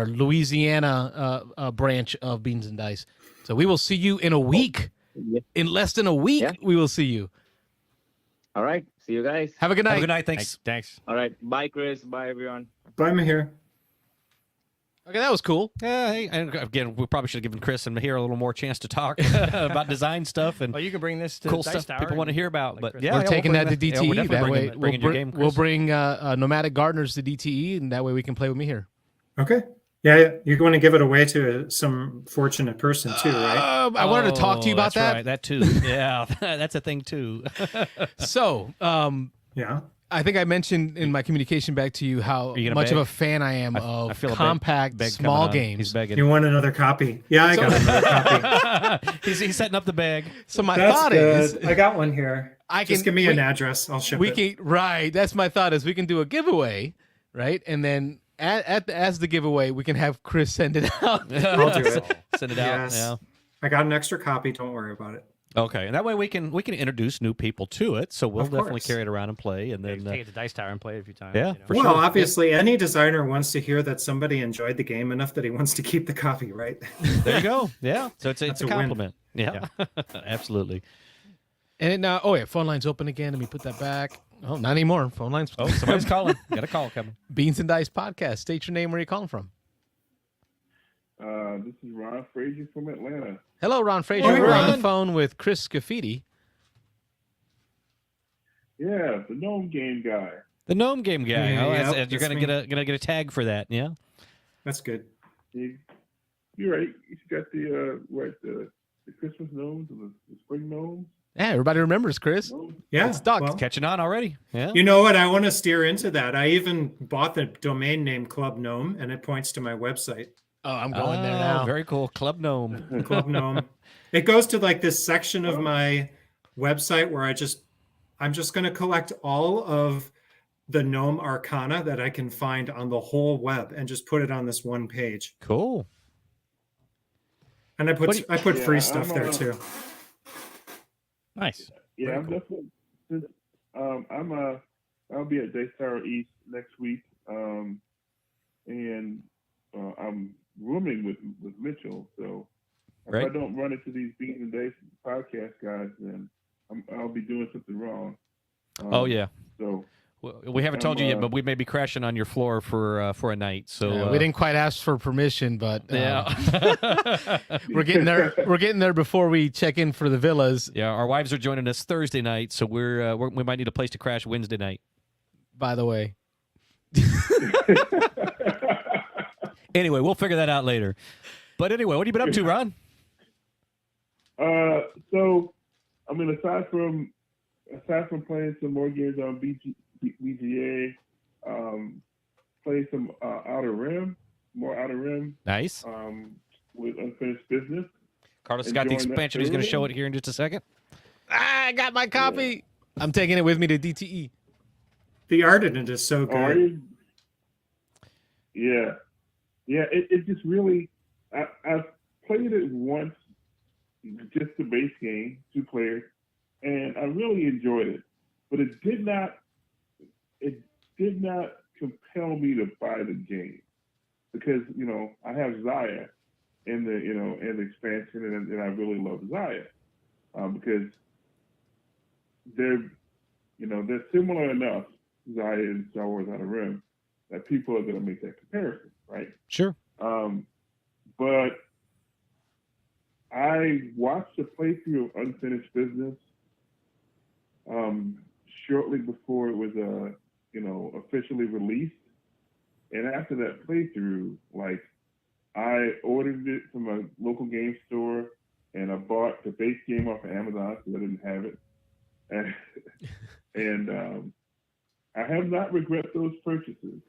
Louisiana branch of Beans and Dice. So we will see you in a week. Yeah. In less than a week, Yeah. we will see you. All right, see you guys. Have a good night. Have a good night. Thanks. Thanks. All right, bye, Chris. Bye, everyone. Bye, Mahir. Okay, that was cool. Yeah, hey, and again, we probably should have given Chris and Mahir a little more chance to talk about design stuff and Well, you can bring this to cool Dice stuff Tower people want to and- hear about. like But Chris yeah, We're we'll taking bring that to yeah, we're DTE. definitely That way, bringing your game, we'll Chris. bring Nomadic Gardeners to DTE, and that way we can play with me here. Okay. Yeah, you're going to give it away to some fortunate person too, right? I wanted to talk to you about that's that. Right, that too. Yeah, that's a thing too. So, Yeah. I think I mentioned in my communication back to you how you gonna much beg? of a fan I am I of feel a compact, beg small coming on. He's games. begging. You want another copy? Yeah, I got another copy. he's setting up the bag. So my That's thought good. is, I got one here. I Just can- give me we- an address. I'll ship we it. can right. That's my thought is we can do a giveaway, right? And then as the giveaway, we can have Chris send it out. I'll do it. Send it out. Yes. Yeah. I got an extra copy. Don't worry about it. Okay, and that way we can introduce new people to it. So we'll Of definitely course. carry it around and play, and then Take it to Dice Tower and play it a few times. Yeah, you know? for Well, sure. obviously, any designer wants to hear that somebody enjoyed the game enough that he wants to keep the copy, right? there you go. Yeah, so it's That's a a win. compliment. Yeah, absolutely. And now, oh yeah, phone line's open again. Let me put that back. Oh, not anymore. Phone line's. Oh, somebody's calling. Got a call coming. Beans and Dice podcast. State your name. Where you calling from? This is Ron Frazier from Atlanta. Hello, Ron Frazier. Hey, We're on the Ron. phone with Chris Scaffidi. Yeah, the gnome game guy. The gnome game guy. Yeah, Oh, yep, you're that's gonna get a tag for that. Yeah. That's good. You're right. You got the Christmas gnomes and the spring gnomes. Yeah, everybody remembers Chris. Yeah. It's stuck. well, Catching on already. Yeah. you know what? I want to steer into that. I even bought the domain name Club Gnome, and it points to my website, Oh, I'm going there now. Very cool. Club Gnome. Club Gnome. It goes to like this section of my website where I'm just going to collect all of the gnome arcana that I can find on the whole web and just put it on this one page. Cool. And I put Yeah, free stuff I'm, there too. Nice. Yeah, I'm definitely. I'll be at Dice Tower East next week, and I'm rooming with Mitchell. So if Right. I don't run into these Beans and Dice podcast guys, then I'll be doing something wrong. Oh yeah. So We haven't told you yet, but we may be crashing on your floor for a night. So we didn't quite ask for permission, but Yeah. we're getting there. We're getting there before we check in for the villas. Yeah, our wives are joining us Thursday night, so we might need a place to crash Wednesday night. By the way, Anyway, we'll figure that out later. But anyway, what have you been up to, Ron? So I mean, aside from playing some more games on BGA, play some Outer Rim, Nice. with Unfinished Business. Carlos got the enjoying that expansion. He's going to too. show it here in just a second. I got my copy. I'm taking it with me to DTE. The art in it is so Are good. you? Yeah. It just really. I've played it once, just the base game, 2 players, and I really enjoyed it. But it did not compel me to buy the game because I have Zaya in the expansion, and I really love Zaya because they're similar enough, Zaya and Star Wars Outer Rim, that people are going to make that comparison, right? Sure. But I watched a playthrough of Unfinished Business shortly before it was officially released, and after that playthrough, like I ordered it from a local game store, and I bought the base game off of Amazon because I didn't have it, and I have not regret those purchases.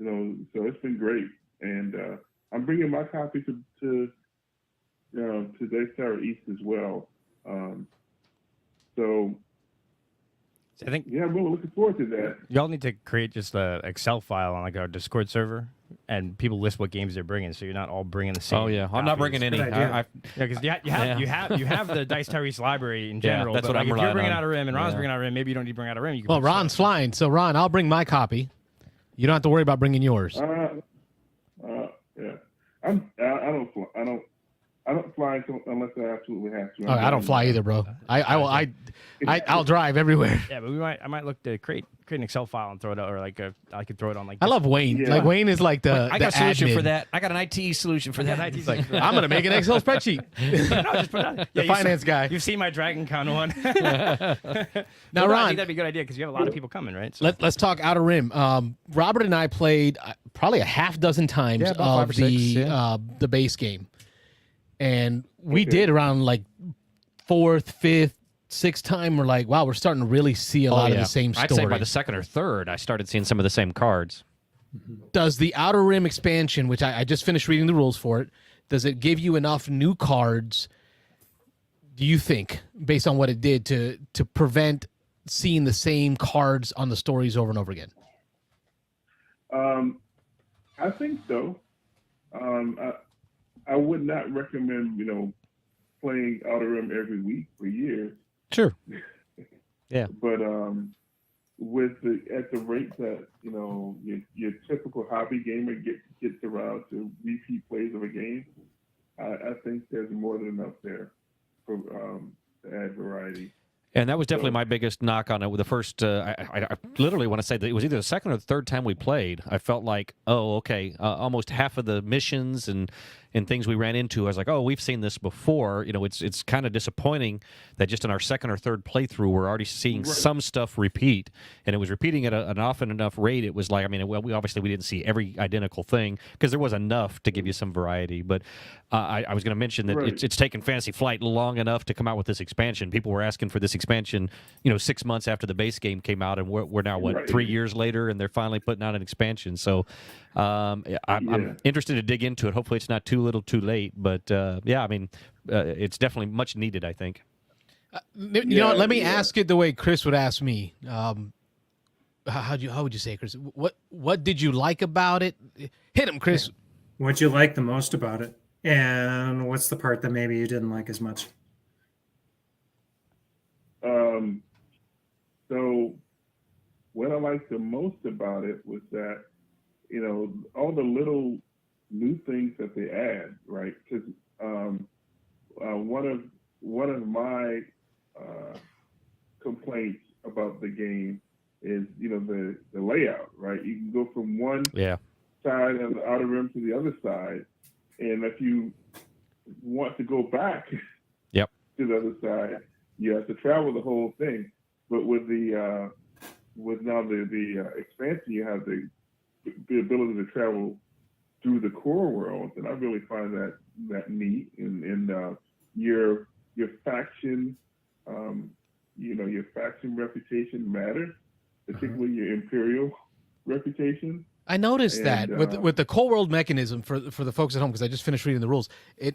So it's been great, and I'm bringing my copy to Dice Tower East as well. So I think yeah, I'm really looking forward to that. y'all need to create just an Excel file on like our Discord server, and people list what games they're bringing, so you're not all bringing the same. Oh yeah, I'm not copies. bringing any. Good idea. I, Yeah, because you have the Dice Tower East library in Yeah, general. that's but what like, I'm if you're relying bringing on. out a rim and Ron's Yeah. bringing out a rim, maybe you don't need to bring out a rim. You can Well, bring Ron's stuff. flying, so Ron, I'll bring my copy. You don't have to worry about bringing yours. Yeah, I don't fly unless I absolutely have to. Oh, I don't fly either, bro. I'll drive everywhere. Yeah, but I might look to create an Excel file and throw it out, or like I could throw it on like. I love Wayne. Yeah. Like Wayne is like the I got a the solution admin. for that. I got an IT solution for that. IT It's like, solution. I'm gonna make an Excel spreadsheet. No, just put it on. The finance guy. You've seen my Dragon Con one. Now, But no, I Ron, think that'd be a good idea because you have a lot of people coming, right? So, let's talk Outer Rim. Robert and I played probably a half dozen times Yeah, about 5 of or 6, the base game, and we Okay. did around like 4th, 5th, 6th time. We're like, wow, we're starting to really see a lot of the same story. I'd say by the second or third, I started seeing some of the same cards. Does the Outer Rim expansion, which I just finished reading the rules for it, does it give you enough new cards, do you think, based on what it did, to prevent seeing the same cards on the stories over and over again? I think so. I would not recommend playing Outer Rim every week for years. Sure. Yeah. But at the rate that your typical hobby gamer gets around to repeat plays of a game, I think there's more than enough there for to add variety. And that was definitely my biggest knock on it. With the first, I literally want to say that it was either the second or the third time we played. I felt like, oh, okay, almost half of the missions and things we ran into, I was like, oh, we've seen this before. It's kind of disappointing that just in our second or third playthrough, we're already seeing some stuff repeat, and it was repeating at an often enough rate. It was like, I mean, we didn't see every identical thing because there was enough to give you some variety. But I was going to mention that it's taken Fantasy Flight long enough to come out with this expansion. People were asking for this expansion, 6 months after the base game came out, and we're now 3 years later, and they're finally putting out an expansion. So I'm interested to dig into it. Hopefully, it's not too little, too late. But I mean, it's definitely much needed, I think. Let me ask it the way Chris would ask me. How would you say, Chris? What did you like about it? Hit him, Chris. What'd you like the most about it? And what's the part that maybe you didn't like as much? So what I liked the most about it was that, all the little new things that they add, right? Because one of my complaints about the game is, the layout, right? You can go from one side of the Outer Rim to the other side, and if you want to go back to the other side, you have to travel the whole thing. But with the expansion, you have the ability to travel through the core world, and I really find that neat. And your faction, your faction reputation matters, particularly your Imperial reputation. I noticed that with the core world mechanism for the folks at home, because I just finished reading the rules.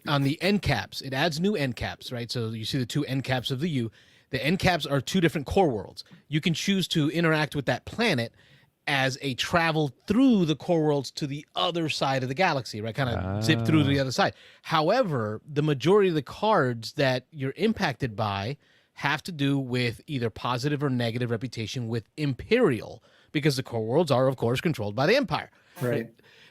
On the end caps, it adds new end caps, right? So you see the two end caps of the U. The end caps are two different core worlds. You can choose to interact with that planet as a travel through the core worlds to the other side of the galaxy, right? Kind of zip through to the other side. However, the majority of the cards that you're impacted by have to do with either positive or negative reputation with Imperial, because the core worlds are, of course, controlled by the Empire. Right.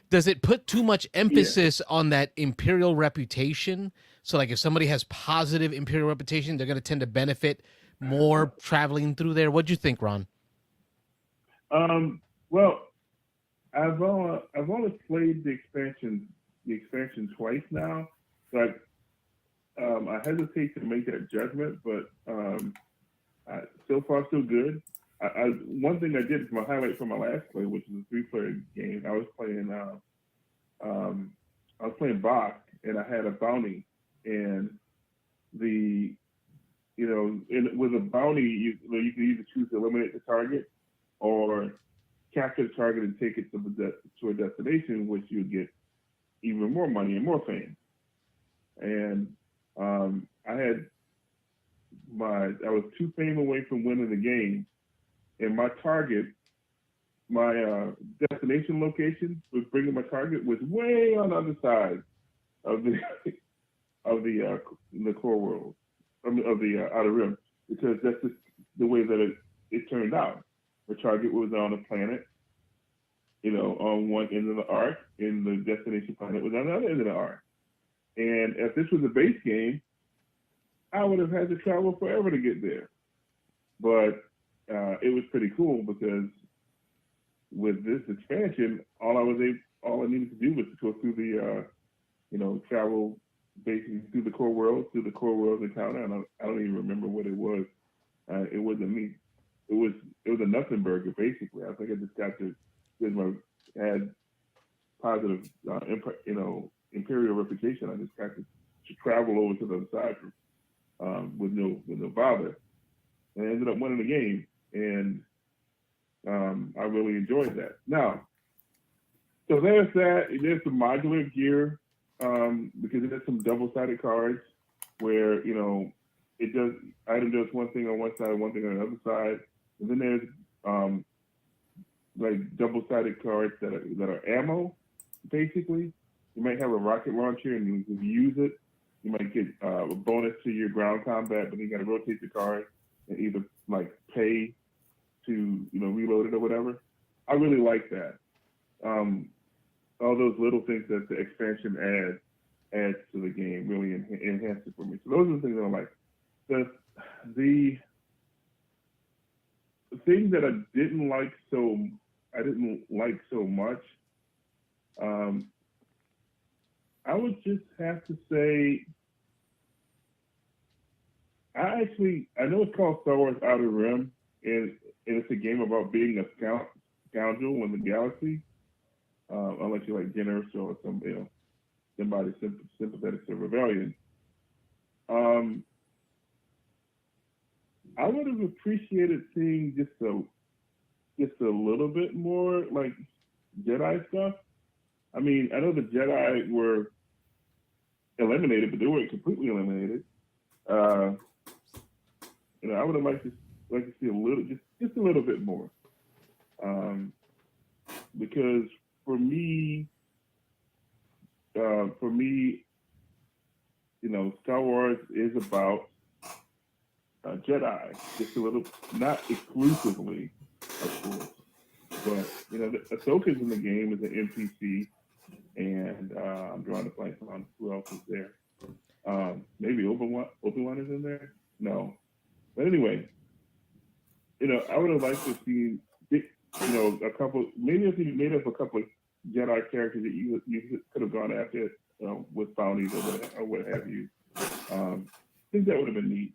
Does it put too much emphasis on that Imperial reputation? So, like, if somebody has positive Imperial reputation, they're going to tend to benefit more traveling through there. What'd you think, Ron? Well, I've only played the expansion twice now. So I hesitate to make that judgment, but so far so good. One thing I did is my highlight from my last play, which was a 3-player game. I was playing Bach, and I had a bounty, and with a bounty, you can either choose to eliminate the target or capture the target and take it to a destination, which you get even more money and more fame. And I was 2 fame away from winning the game, and my target, my destination location was bringing my target was way on the other side of the core world of the Outer Rim, because that's just the way that it turned out. The target was on a planet, on one end of the arc, and the destination planet was on the other end of the arc. And if this was a base game, I would have had to travel forever to get there. But it was pretty cool, because with this expansion, all I needed to do was to go through the, travel basically through the core world encounter. And I don't even remember what it was. It wasn't me. It was a nothing burger, basically. I think I just got to, because I had positive, Imperial reputation. I just got to travel over to the other side with no bother, and I ended up winning the game. And I really enjoyed that. Now, so there's that. There's some modular gear, because there's some double-sided cards where item does one thing on one side, one thing on the other side, and then there's like double-sided cards that are ammo. Basically, you might have a rocket launcher, and if you use it, You might get a bonus to your ground combat, but you got to rotate the card and either like pay to reload it or whatever. I really like that. All those little things that the expansion adds to the game really enhance it for me. So those are the things that I like. The thing that I didn't like so much. I would just have to say, I know it's called Star Wars Outer Rim, and it's a game about being a scoundrel in the galaxy. Unless you're like Generous or somebody sympathetic to rebellion. I would have appreciated seeing just a little bit more like Jedi stuff. I mean, I know the Jedi were eliminated, but they weren't completely eliminated. I would have liked to see a little, just a little bit more, because for me, Star Wars is about Jedi, just a little, not exclusively, of course, but Ahsoka's in the game as an NPC, and I'm drawing a blank on who else is there. Maybe Obi-Wan is in there. No, but anyway, I would have liked to see a couple. Maybe if you made up a couple of Jedi characters that you could have gone after with bounties or what have you. I think that would have been neat.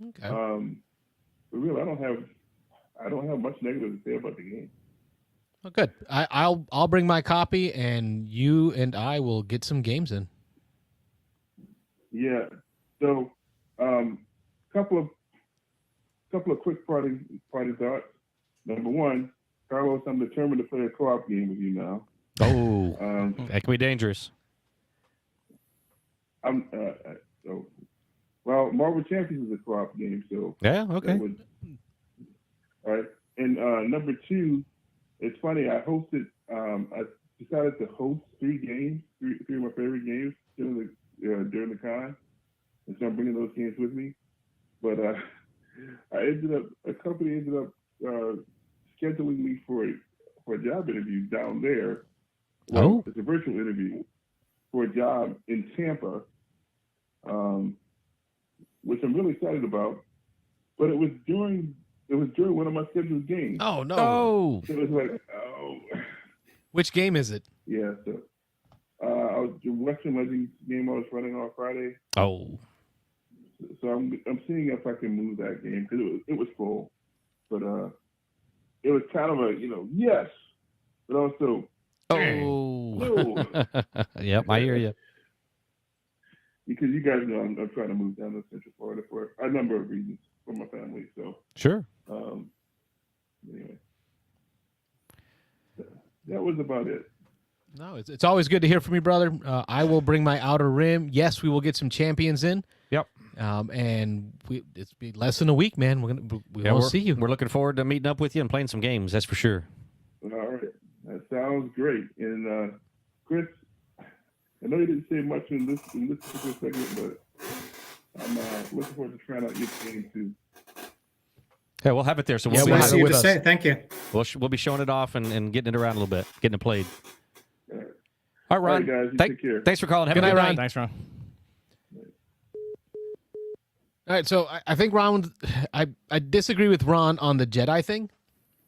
Okay. But really, I don't have much negative to say about the game. Well, good. I'll bring my copy, and you and I will get some games in. Yeah. So, couple of quick party thoughts. Number one, Carlos, I'm determined to play a co-op game with you now. Oh, that can be dangerous. Well, Marvel Champions is a co-op game, so yeah, okay. All right, and number two, it's funny. I decided to host three of my favorite games during the con, and so I'm bringing those games with me. But a company ended up scheduling me for a job interview down there. Well, it's a virtual interview for a job in Tampa, which I'm really excited about. But it was during one of my scheduled games. Oh no! Oh, So it was like, Which game is it? yeah. So the Western Legends game I was running on Friday. oh, So I'm seeing if I can move that game because it was full, but it was kind of a yes, but also no. Yep, I hear you. Because you guys know I'm trying to move down to Central Florida for a number of reasons for my family. So Sure. Anyway, that was about it. No, it's always good to hear from you, brother. I will bring my Outer Rim. Yes, we will get some champions in. Yep. And it's be less than a week, man. We'll see you. We're looking forward to meeting up with you and playing some games. That's for sure. All right, that sounds great. And Chris, I know you didn't say much in this particular segment, but I'm looking forward to trying out your game too. Yeah, we'll have it there. So Yeah, we'll we'll see have Nice it of you with to us. say. Thank you. we'll be showing it off and getting it around a little bit, getting it played. All right. All right, All Ron. right, guys, you take care. Thanks for calling. Have Good a good night, night. Ron. Thanks, Ron. All right, so I think Ron, I disagree with Ron on the Jedi thing,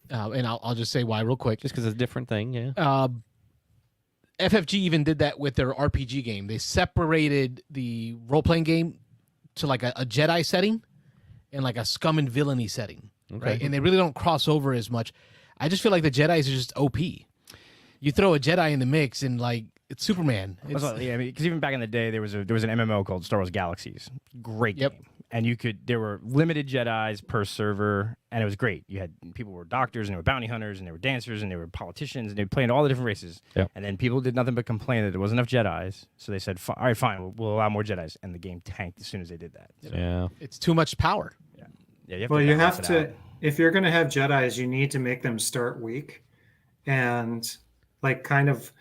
and I'll just say why real quick. Just because it's a different thing, yeah. FFG even did that with their RPG game. They separated the role-playing game to like a Jedi setting and like a scum and villainy setting, right? And they really don't cross over as much. I just feel like the Jedis are just OP. You throw a Jedi in the mix and like it's Superman. It's, Yeah, because even back in the day, there was an MMO called Star Wars Galaxies. Great game. Yep. And there were limited Jedis per server, and it was great. You had people who were doctors, and they were bounty hunters, and they were dancers, and they were politicians, and they played all the different races. Yep. And then people did nothing but complain that there wasn't enough Jedis, so they said, "All right, fine, we'll allow more Jedis." And the game tanked as soon as they did that. So, Yeah. it's too much power. yeah, you have Well, to you balance have it to, out. if you're going to have Jedis, you need to make them start weak and like kind of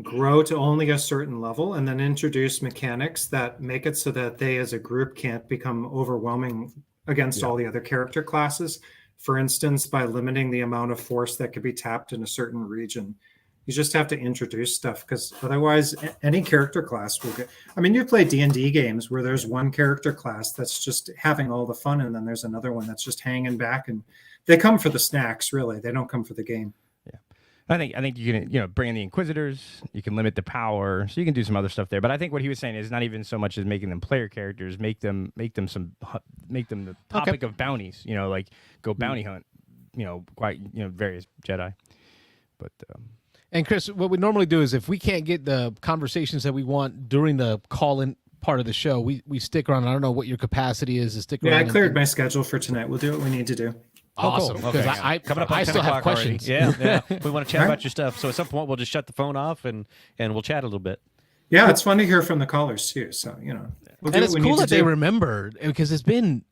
grow to only a certain level and then introduce mechanics that make it so that they as a group can't become overwhelming against all the other character classes. For instance, by limiting the amount of force that could be tapped in a certain region. You just have to introduce stuff, because otherwise any character class will get, I mean, you play D&D games where there's one character class that's just having all the fun, and then there's another one that's just hanging back, and they come for the snacks, really. They don't come for the game. Yeah. I think you can, bring in the Inquisitors, you can limit the power, so you can do some other stuff there. But I think what he was saying is not even so much as making them player characters, make them the topic of bounties, like go bounty hunt, various Jedi. But And Chris, what we normally do is if we can't get the conversations that we want during the call-in part of the show, we stick around. I don't know what your capacity is to stick around. Yeah, I cleared my schedule for tonight. We'll do what we need to do. Awesome. Because Okay. Coming up on I 10 still have o'clock already. questions. Yeah. We want to chat All right. about your stuff. So at some point, we'll just shut the phone off and we'll chat a little bit. Yeah, it's fun to hear from the callers too. So, we'll do And it's what we cool need that to they do. remembered, because it's been,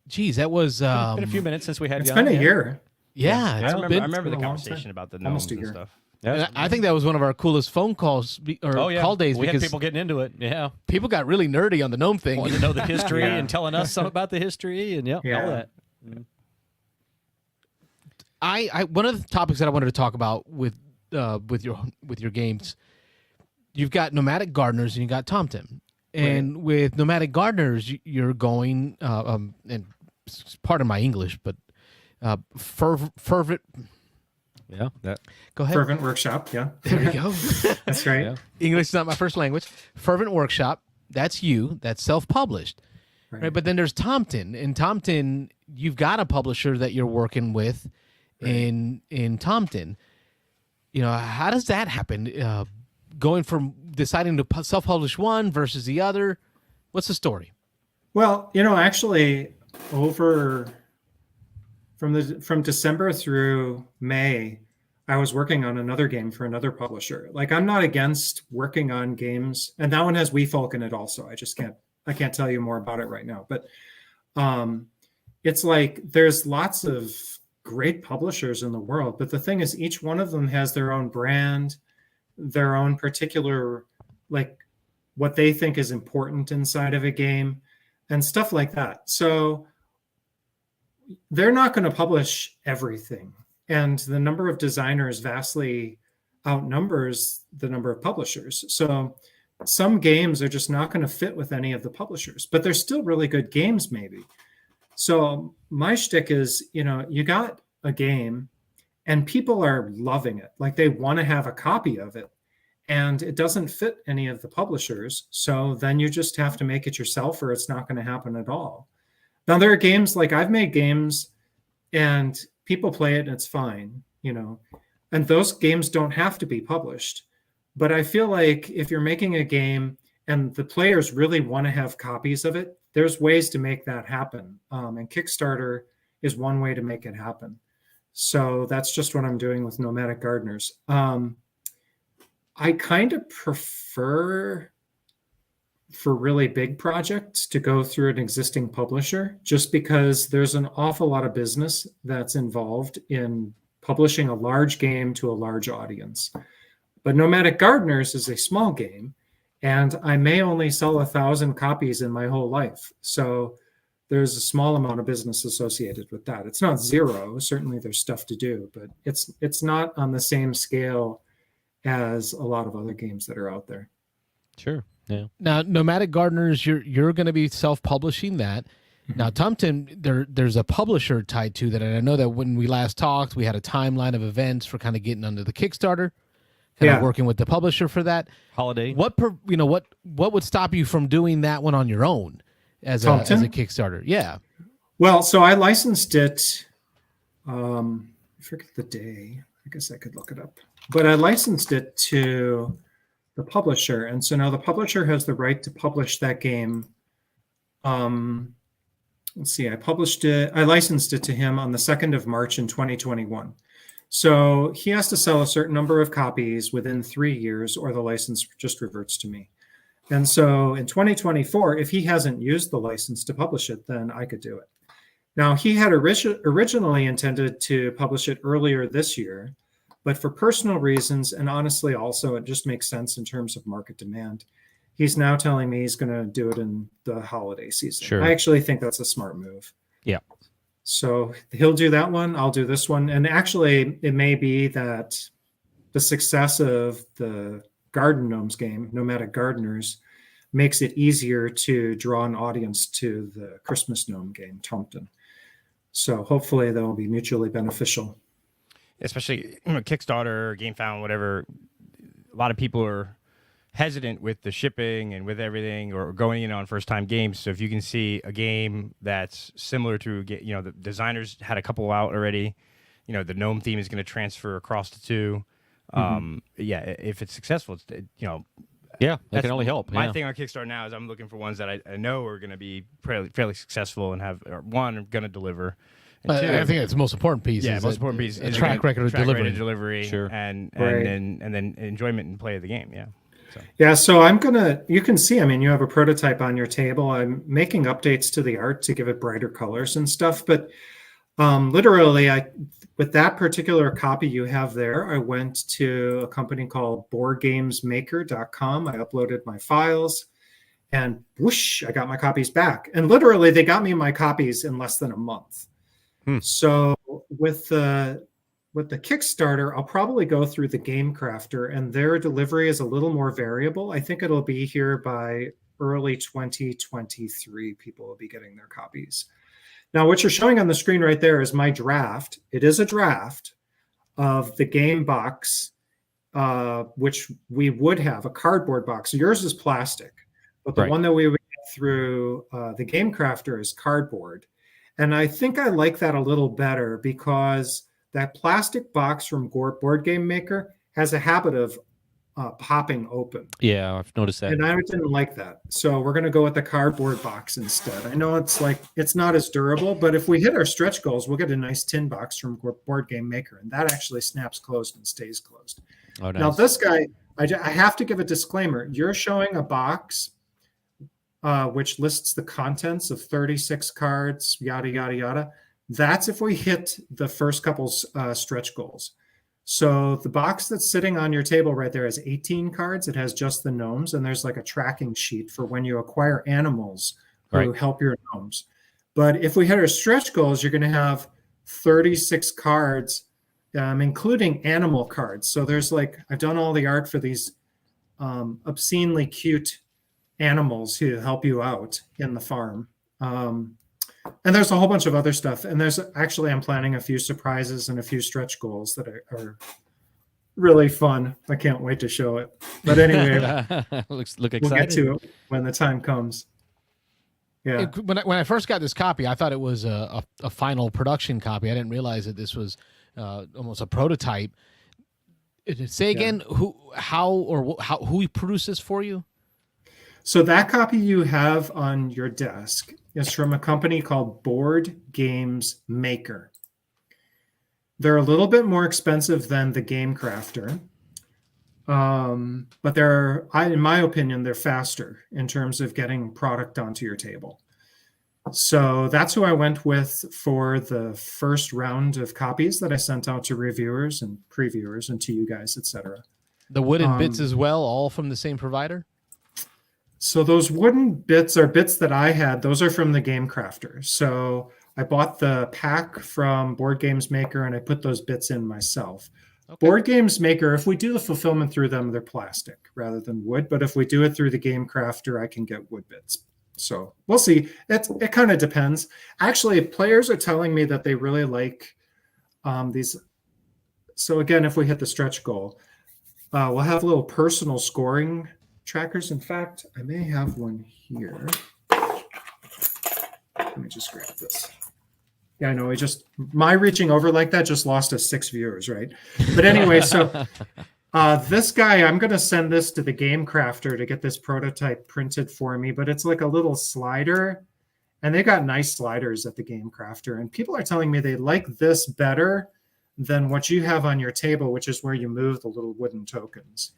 geez, that was... It's been a few minutes since we had It's you been on. a year. Yeah, I it's remember, been- I remember the been a long conversation time. about the Almost gnomes a and year. stuff. and I think that was one of our coolest phone calls call days, We had because people getting into it. Yeah. people got really nerdy on the gnome thing. Wanting to know the history Yeah. and telling us some about the history and all Yeah. that. I one of the topics that I wanted to talk about with your games, you've got Nomadic Gardeners and you got TomTom, and with Nomadic Gardeners you're going and pardon my English, but fervent. Yeah. That. Go ahead. Fervent Workshop. Yeah, There we go. that's right. Yeah. English is not my first language. Fervent Workshop. That's you. That's self-published. Right. But then there's TomTom. In TomTom, you've got a publisher that you're working with in TomTom. How does that happen? Going from deciding to self-publish one versus the other. What's the story? Well, actually, from December through May, I was working on another game for another publisher. Like, I'm not against working on games, and that one has WeFolk in it also. I can't tell you more about it right now, but it's like there's lots of great publishers in the world, but the thing is, each one of them has their own brand, their own particular, like, what they think is important inside of a game and stuff like that. So they're not going to publish everything, and the number of designers vastly outnumbers the number of publishers. So some games are just not going to fit with any of the publishers, but they're still really good games maybe. So my shtick is, you got a game and people are loving it. Like, they want to have a copy of it, and it doesn't fit any of the publishers. So then you just have to make it yourself, or it's not going to happen at all. Now, there are games, like, I've made games and people play it and it's fine, and those games don't have to be published. But I feel like if you're making a game and the players really want to have copies of it, there's ways to make that happen. And Kickstarter is one way to make it happen. So that's just what I'm doing with Nomadic Gardeners. I kind of prefer, for really big projects, to go through an existing publisher, just because there's an awful lot of business that's involved in publishing a large game to a large audience. But Nomadic Gardeners is a small game, and I may only sell 1,000 copies in my whole life. So there's a small amount of business associated with that. It's not zero. Certainly there's stuff to do, but it's not on the same scale as a lot of other games that are out there. Sure. Yeah. Now, Nomadic Gardeners, you're going to be self-publishing that. Now, TomTom, there's a publisher tied to that, and I know that when we last talked, we had a timeline of events for kind of getting under the Kickstarter, kind of working with the publisher for that. Holiday. What would stop you from doing that one on your own as a Kickstarter? Yeah. Well, so I licensed it. I forget the day. I guess I could look it up. But I licensed it to the publisher, and so now the publisher has the right to publish that game. Let's see. I licensed it to him on the 2nd of March in 2021. So he has to sell a certain number of copies within 3 years, or the license just reverts to me. And so in 2024, if he hasn't used the license to publish it, then I could do it. Now, he had originally intended to publish it earlier this year, But for personal reasons, and honestly, also it just makes sense in terms of market demand, he's now telling me he's going to do it in the holiday season. Sure. I actually think that's a smart move. Yeah. So he'll do that one. I'll do this one. And actually, it may be that the success of the Garden Gnomes game, Nomadic Gardeners, makes it easier to draw an audience to the Christmas Gnome game, Tompton. So hopefully they'll be mutually beneficial. Especially Kickstarter, GameFound, whatever. A lot of people are hesitant with the shipping and with everything, or going in on first-time games. So if you can see a game that's similar to, the designers had a couple out already. The gnome theme is going to transfer across the two. If it's successful, Yeah, that can only help. My thing on Kickstarter now is I'm looking for ones that I know are going to be fairly successful and have, or one, are going to deliver. And two, I think that's the most important piece. Yeah, is most important piece is track record of delivery. Sure. And Right. then enjoyment and play of the game. Yeah. Yeah, so you can see, you have a prototype on your table. I'm making updates to the art to give it brighter colors and stuff. But literally, with that particular copy you have there, I went to a company called boardgamesmaker.com. I uploaded my files and whoosh, I got my copies back. And literally, they got me my copies in less than a month. So with the Kickstarter, I'll probably go through the Game Crafter, and their delivery is a little more variable. I think it'll be here by early 2023. People will be getting their copies. Now, what you're showing on the screen right there is my draft. It is a draft of the game box, which we would have a cardboard box. Yours is plastic, but the one that we would get through the Game Crafter is cardboard. And I think I like that a little better because that plastic box from Board Game Maker has a habit of popping open. Yeah, I've noticed that. And I didn't like that. So we're going to go with the cardboard box instead. I know it's not as durable, but if we hit our stretch goals, we'll get a nice tin box from Board Game Maker. And that actually snaps closed and stays closed. Oh, nice. Now, this guy, I have to give a disclaimer. You're showing a box which lists the contents of 36 cards, yada, yada, yada. That's if we hit the first couple stretch goals. So the box that's sitting on your table right there has 18 cards. It has just the gnomes, and there's like a tracking sheet for when you acquire animals who help your gnomes. But if we hit our stretch goals, you're going to have 36 cards, including animal cards. So there's I've done all the art for these obscenely cute animals who help you out in the farm. And there's a whole bunch of other stuff. And I'm planning a few surprises and a few stretch goals that are really fun. I can't wait to show it. But anyway, look excited. We'll get to it when the time comes. Yeah. When I first got this copy, I thought it was a final production copy. I didn't realize that this was almost a prototype. Say again, who produced this for you? So that copy you have on your desk is from a company called Board Games Maker. They're a little bit more expensive than the Game Crafter, but in my opinion, they're faster in terms of getting product onto your table. So that's who I went with for the first round of copies that I sent out to reviewers and previewers and to you guys, etc. The wooden bits as well, all from the same provider? So those wooden bits are bits that I had. Those are from the Game Crafter. So I bought the pack from Board Games Maker and I put those bits in myself. Okay. Board Games Maker, if we do the fulfillment through them, they're plastic rather than wood. But if we do it through the Game Crafter, I can get wood bits. So we'll see. It kind of depends. Actually, players are telling me that they really like these. So again, if we hit the stretch goal, we'll have little personal scoring trackers. In fact, I may have one here. Let me just grab this. Yeah, I know. My reaching over like that just lost us 6 viewers, right? But anyway, so this guy, I'm going to send this to the Game Crafter to get this prototype printed for me. But it's like a little slider, and they got nice sliders at the Game Crafter. And people are telling me they like this better than what you have on your table, which is where you move the little wooden tokens.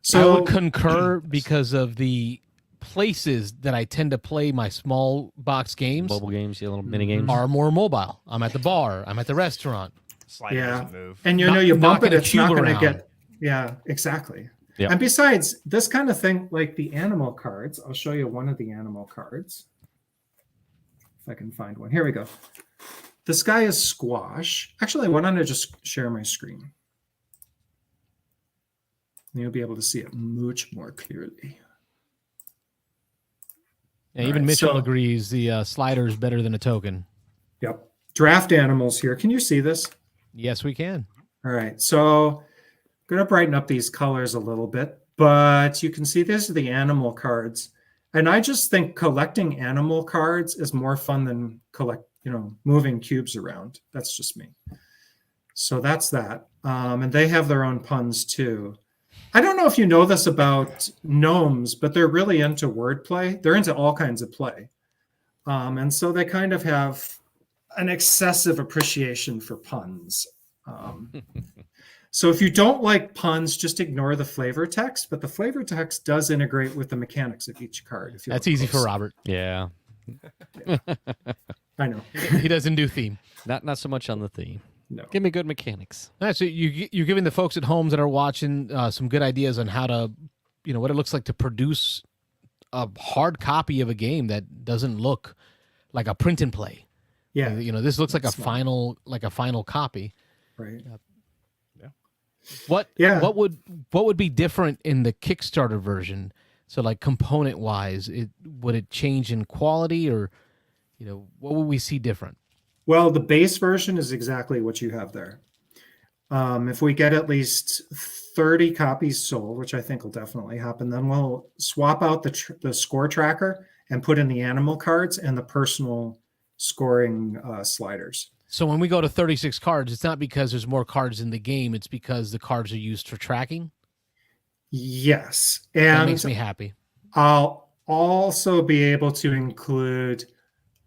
So I would concur because of the places that I tend to play my small box games. Mobile games, little mini games. Are more mobile. I'm at the bar. I'm at the restaurant. Slider doesn't move. And you Not- know, you bump knocking it, a it's not cube going to around. get. Yeah, exactly. Yep. And besides, this kind of thing, like the animal cards, I'll show you one of the animal cards. If I can find one. Here we go. This guy is squash. Actually, why don't I just share my screen? And you'll be able to see it much more clearly. Yeah, All even right, Mitchell so- agrees the slider is better than a token. Yep. Draft animals here. Can you see this? Yes, we can. All right. So I'm going to brighten up these colors a little bit, but you can see these are the animal cards. And I just think collecting animal cards is more fun than moving cubes around. That's just me. So that's that. And they have their own puns too. I don't know if you know this about gnomes, but they're really into wordplay. They're into all kinds of play. And so they kind of have an excessive appreciation for puns. So if you don't like puns, just ignore the flavor text, but the flavor text does integrate with the mechanics of each card. If you That's look easy for close. Robert. Yeah. I know. He doesn't do theme. Not so much on the theme. No. Give me good mechanics. All right, so you're giving the folks at home that are watching some good ideas on how to, what it looks like to produce a hard copy of a game that doesn't look like a print and play. Yeah. This looks like That's a final copy. Right. What Yeah. what would be different in the Kickstarter version? So like component wise, would it change in quality, or what would we see different? Well, the base version is exactly what you have there. If we get at least 30 copies sold, which I think will definitely happen, then we'll swap out the score tracker and put in the animal cards and the personal scoring sliders. So when we go to 36 cards, it's not because there's more cards in the game, it's because the cards are used for tracking. Yes. That And makes me happy. I'll also be able to include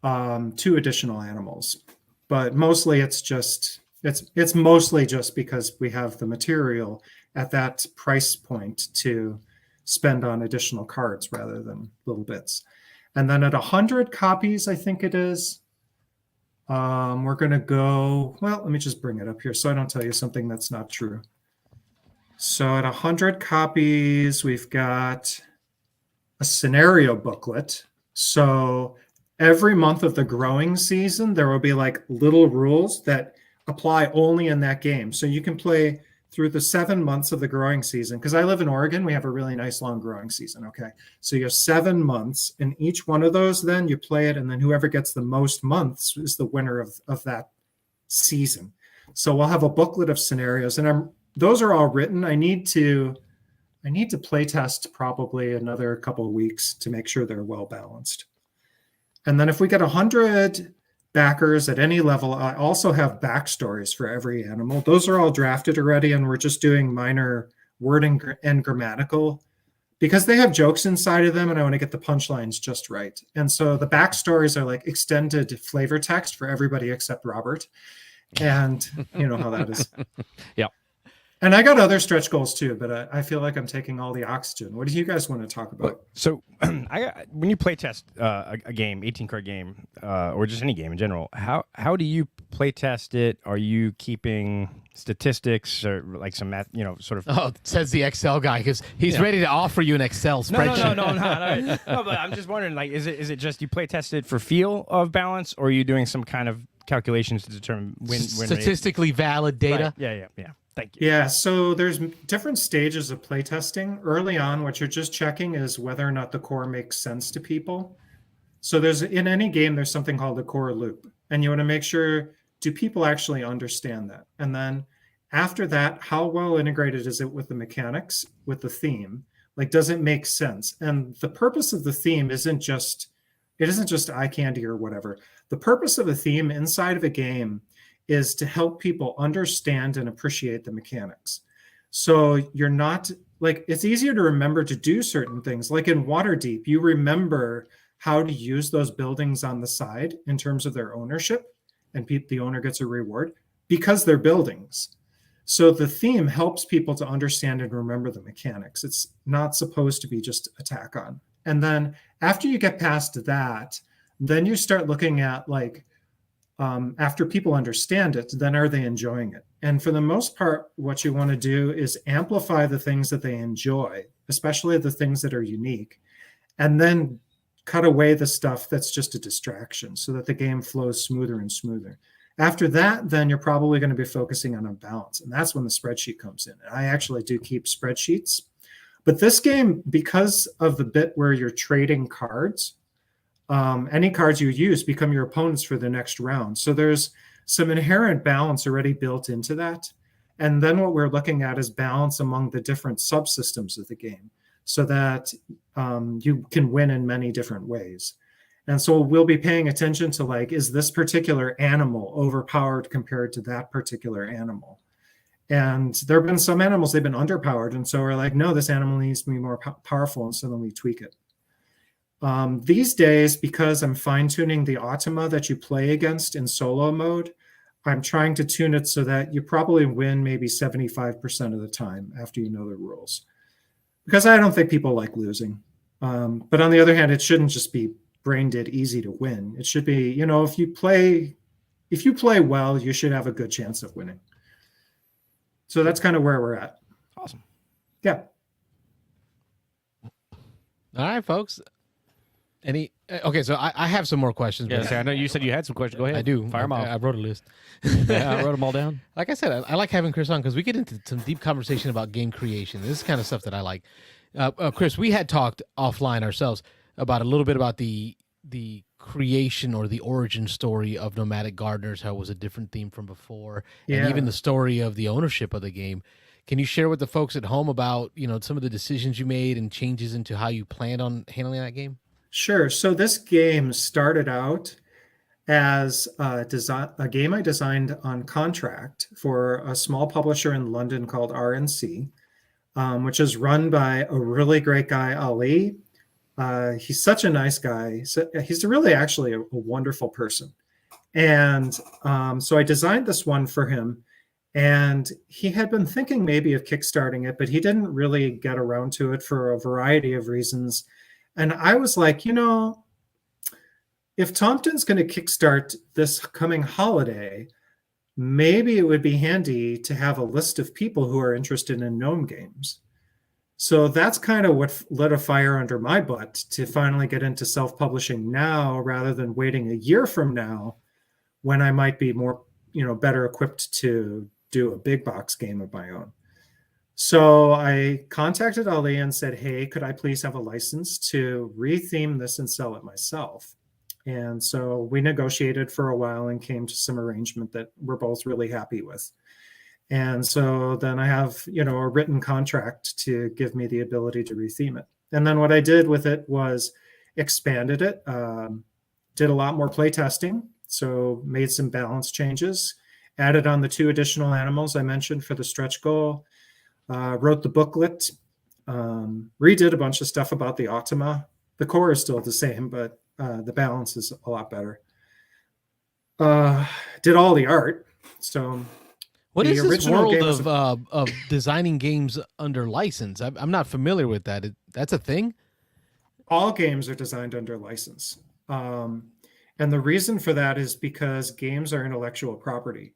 2 additional animals, but mostly it's mostly just because we have the material at that price point to spend on additional cards rather than little bits. And then at 100 copies, I think it is, we're going to go, well, let me just bring it up here so I don't tell you something that's not true. So at 100 copies, we've got a scenario booklet. So every month of the growing season, there will be like little rules that apply only in that game. So you can play through the 7 months of the growing season. Because I live in Oregon, we have a really nice long growing season. Okay. So you have 7 months, and each one of those, then you play it, and then whoever gets the most months is the winner of that season. So we'll have a booklet of scenarios, and those are all written. I need to play test probably another couple of weeks to make sure they're well balanced. And then if we get 100 backers at any level, I also have backstories for every animal. Those are all drafted already, and we're just doing minor wording and grammatical because they have jokes inside of them, and I want to get the punchlines just right. And so the backstories are like extended flavor text for everybody except Robert. And you know how that is. Yep. And I got other stretch goals too, but I feel like I'm taking all the oxygen. What do you guys want to talk about? So, when you play test a game, 18-card game, or just any game in general, how do you play test it? Are you keeping statistics or like some math, sort of? Oh, says the Excel guy, because he's ready to offer you an Excel spreadsheet. No, no, but I'm just wondering, like, is it just you play test it for feel of balance, or are you doing some kind of calculations to determine when Statistically valid data? Right. Yeah. Thank you. Yeah, so there's different stages of playtesting. Early on, what you're just checking is whether or not the core makes sense to people. So in any game, there's something called a core loop. And you want to make sure, do people actually understand that? And then after that, how well integrated is it with the mechanics, with the theme? Like, does it make sense? And the purpose of the theme isn't just eye candy or whatever. The purpose of a theme inside of a game is to help people understand and appreciate the mechanics. So you're not like, it's easier to remember to do certain things. Like in Waterdeep, you remember how to use those buildings on the side in terms of their ownership, and the owner gets a reward because they're buildings. So the theme helps people to understand and remember the mechanics. It's not supposed to be just attack on. And then after you get past that, then you start looking at like, after people understand it, then are they enjoying it? And for the most part, what you want to do is amplify the things that they enjoy, especially the things that are unique, and then cut away the stuff that's just a distraction so that the game flows smoother and smoother. After that, then you're probably going to be focusing on a balance. And that's when the spreadsheet comes in. I actually do keep spreadsheets. But this game, because of the bit where you're trading cards, any cards you use become your opponents for the next round. So there's some inherent balance already built into that. And then what we're looking at is balance among the different subsystems of the game so that you can win in many different ways. And so we'll be paying attention to, like, is this particular animal overpowered compared to that particular animal? And there have been some animals, they've been underpowered. And so we're like, no, this animal needs to be more powerful. And so then we tweak it. These days, because I'm fine-tuning the automa that you play against in solo mode, I'm trying to tune it so that you probably win maybe 75% of the time after you know the rules. Because I don't think people like losing. But on the other hand, it shouldn't just be brain dead easy to win. It should be, you know, if you play well, you should have a good chance of winning. So that's kind of where we're at. Awesome. Yeah. All right, folks. Okay, so I have some more questions. Yeah, I know you said you had some questions. Go ahead. I do. Fire them off. I wrote a list. Yeah, I wrote them all down. Like I said, I like having Chris on because we get into some deep conversation about game creation. This is kind of stuff that I like. Chris, we had talked offline ourselves about a little bit about the creation or the origin story of Nomadic Gardeners, how it was a different theme from before, and even the story of the ownership of the game. Can you share with the folks at home about, you know, some of the decisions you made and changes into how you planned on handling that game? Sure. So this game started out as a game I designed on contract for a small publisher in London called RNC, which is run by a really great guy, Ali. He's such a nice guy. So he's really actually a wonderful person. And so I designed this one for him. And he had been thinking maybe of kickstarting it, but he didn't really get around to it for a variety of reasons. And I was like, you know, if Tompton's going to kickstart this coming holiday, maybe it would be handy to have a list of people who are interested in gnome games. So that's kind of what lit a fire under my butt to finally get into self-publishing now rather than waiting a year from now when I might be more, you know, better equipped to do a big box game of my own. So I contacted Ali and said, hey, could I please have a license to retheme this and sell it myself? And so we negotiated for a while and came to some arrangement that we're both really happy with. And so then I have, you know, a written contract to give me the ability to retheme it. And then what I did with it was expanded it, did a lot more play testing. So made some balance changes, added on the 2 additional animals I mentioned for the stretch goal, wrote the booklet, redid a bunch of stuff about the automa. The core is still the same, but the balance is a lot better. Did all the art. So what is this world of designing games under license? I'm not familiar with that. That's a thing? All games are designed under license. And the reason for that is because games are intellectual property.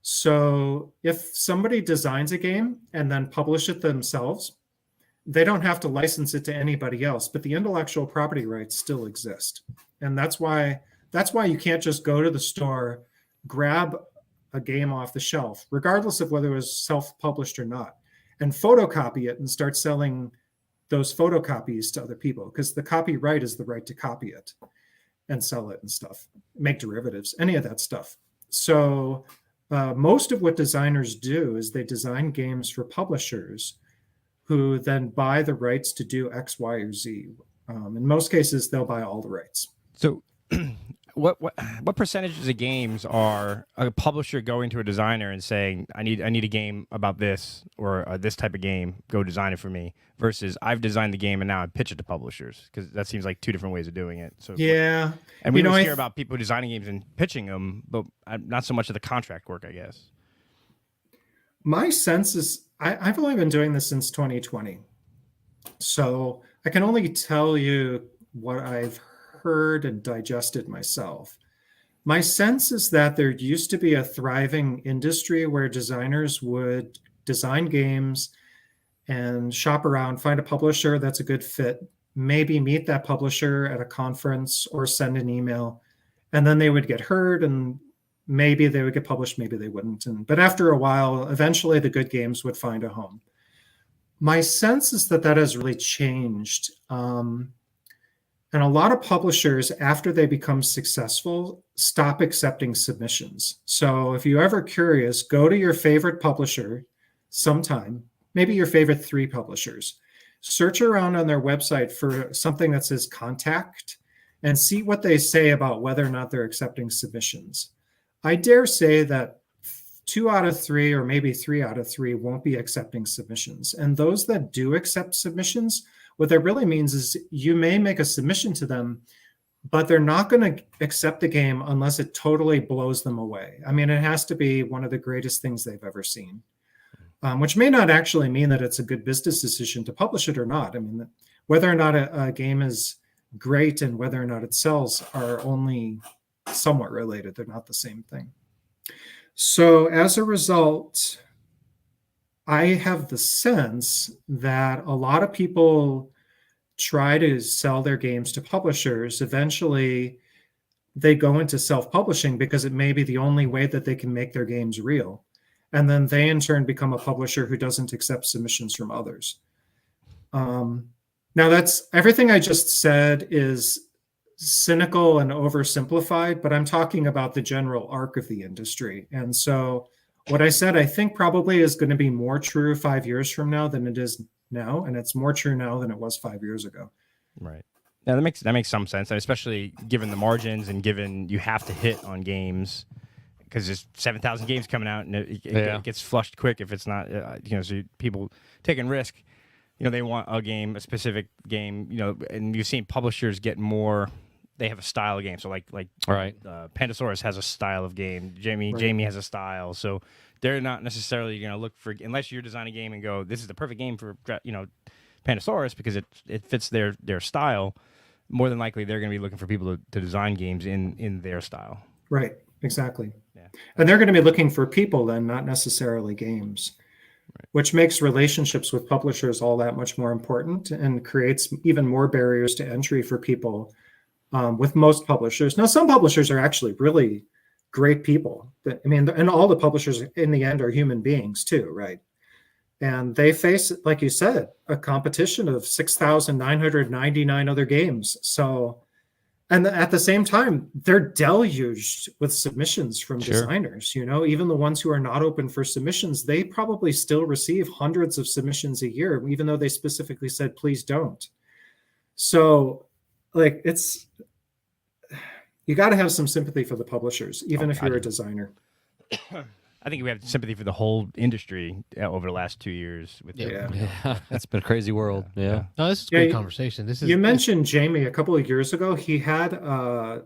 So if somebody designs a game and then publish it themselves, they don't have to license it to anybody else, but the intellectual property rights still exist. And that's why you can't just go to the store, grab a game off the shelf, regardless of whether it was self-published or not, and photocopy it and start selling those photocopies to other people, because the copyright is the right to copy it and sell it and stuff, make derivatives, any of that stuff. So most of what designers do is they design games for publishers who then buy the rights to do X, Y, or Z. In most cases, they'll buy all the rights. So what percentages of games are a publisher going to a designer and saying, I need a game about this or this type of game, go design it for me, versus I've designed the game and now I pitch it to publishers? Because that seems like 2 different ways of doing it. So yeah. And we always hear about people designing games and pitching them, but not so much of the contract work, I guess. My sense is I've only been doing this since 2020. So I can only tell you what I've heard and digested myself. My sense is that there used to be a thriving industry where designers would design games and shop around, find a publisher that's a good fit, maybe meet that publisher at a conference or send an email, and then they would get heard and maybe they would get published, maybe they wouldn't. But after a while, eventually the good games would find a home. My sense is that that has really changed. And a lot of publishers, after they become successful, stop accepting submissions. So if you're ever curious, go to your favorite publisher sometime, maybe your favorite 3 publishers. Search around on their website for something that says contact and see what they say about whether or not they're accepting submissions. I dare say that 2 out of 3 or maybe 3 out of 3 won't be accepting submissions. And those that do accept submissions, what that really means is you may make a submission to them, but they're not going to accept the game unless it totally blows them away. I mean, it has to be one of the greatest things they've ever seen, which may not actually mean that it's a good business decision to publish it or not. I mean, whether or not a game is great and whether or not it sells are only somewhat related. They're not the same thing. So as a result, I have the sense that a lot of people try to sell their games to publishers. Eventually, they go into self-publishing because it may be the only way that they can make their games real. And then they, in turn, become a publisher who doesn't accept submissions from others. Now, that's everything I just said is cynical and oversimplified, but I'm talking about the general arc of the industry. And so what I said, I think probably is going to be more true 5 years from now than it is now. And it's more true now than it was 5 years ago. Right. Yeah, that makes some sense, especially given the margins and given you have to hit on games because there's 7,000 games coming out and it gets flushed quick if it's not, so people taking risk, they want a specific game, and you've seen publishers get more. They have a style of game. So like Pandasaurus has a style of game. Jamie has a style. So they're not necessarily going to look for, unless you're designing a game and go, this is the perfect game for, Pandasaurus because it fits their style. More than likely, they're going to be looking for people to design games in their style. Right. Exactly. Yeah. And they're going to be looking for people then, not necessarily games, which makes relationships with publishers all that much more important and creates even more barriers to entry for people. With most publishers. Now, some publishers are actually really great people. And all the publishers in the end are human beings too, right? And they face, like you said, a competition of 6,999 other games. So, and at the same time, they're deluged with submissions from designers. Even the ones who are not open for submissions, they probably still receive hundreds of submissions a year, even though they specifically said, please don't. So, you got to have some sympathy for the publishers, even if you're a designer. I think we have sympathy for the whole industry over the last 2 years. It's been a crazy world. Yeah. No, this is a great conversation. You mentioned Jamie a couple of years ago. He had a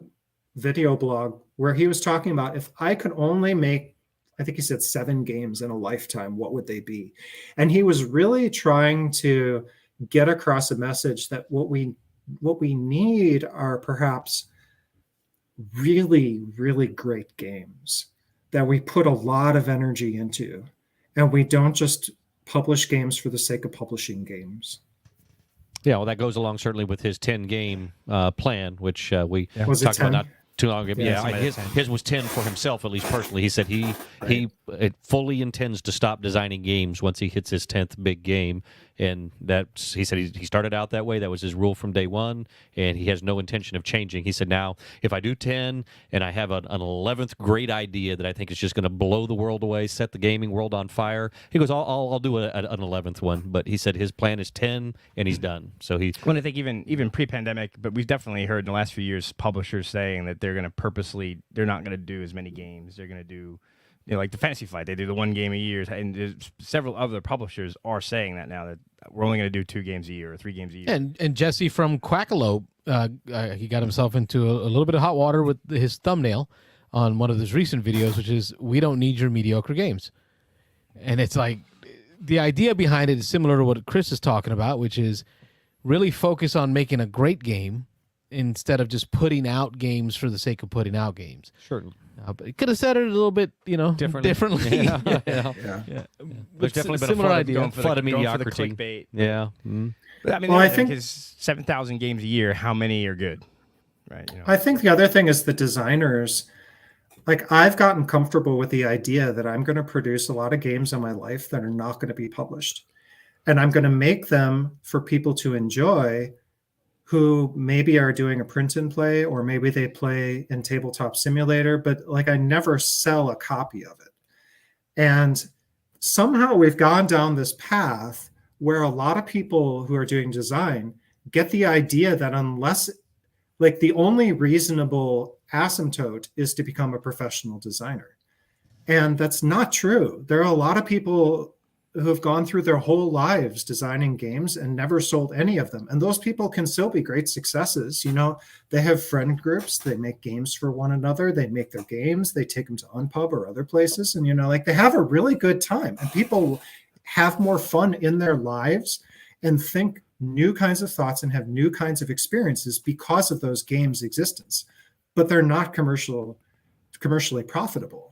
video blog where he was talking about if I could only make, I think he said 7 games in a lifetime, what would they be? And he was really trying to get across a message that what we need are perhaps really, really great games that we put a lot of energy into, and we don't just publish games for the sake of publishing games. Yeah, well, that goes along certainly with his 10-game plan, which we was talked about not too long ago. Yeah, his was 10 for himself, at least personally. He said he fully intends to stop designing games once he hits his 10th big game, and he said he started out that way. That was his rule from day one, and he has no intention of changing. He said, now, if I do 10 and I have an 11th great idea that I think is just going to blow the world away, set the gaming world on fire, he goes, I'll do an 11th one. But he said his plan is 10, and he's done. So I think even pre-pandemic, but we've definitely heard in the last few years publishers saying that they're not going to do as many games. They're going to do, like the Fantasy Flight, they do the 1 game a year, and there's several other publishers are saying that now, that we're only going to do 2 games a year or 3 games a year. And Jesse from Quackalope, he got himself into a little bit of hot water with his thumbnail on one of his recent videos, which is, we don't need your mediocre games. And it's like, the idea behind it is similar to what Chris is talking about, which is really focus on making a great game instead of just putting out games for the sake of putting out games. Sure. But it could have said it a little bit, differently. Yeah. But There's definitely been similar a idea. flood of going for the mediocrity. clickbait. Yeah. Mm. But, I mean, Well, I I think think- is 7,000 games a year. How many are good? Right. I think the other thing is the designers. Like, I've gotten comfortable with the idea that I'm going to produce a lot of games in my life that are not going to be published. And I'm going to make them for people to enjoy who maybe are doing a print and play, or maybe they play in Tabletop Simulator, but like I never sell a copy of it. And somehow we've gone down this path where a lot of people who are doing design get the idea that unless, like, the only reasonable asymptote is to become a professional designer. And that's not true. There are a lot of people who have gone through their whole lives designing games and never sold any of them. And those people can still be great successes. They have friend groups, they make games for one another, they make their games, they take them to Unpub or other places. And, they have a really good time, and people have more fun in their lives and think new kinds of thoughts and have new kinds of experiences because of those games' existence, but they're not commercially profitable.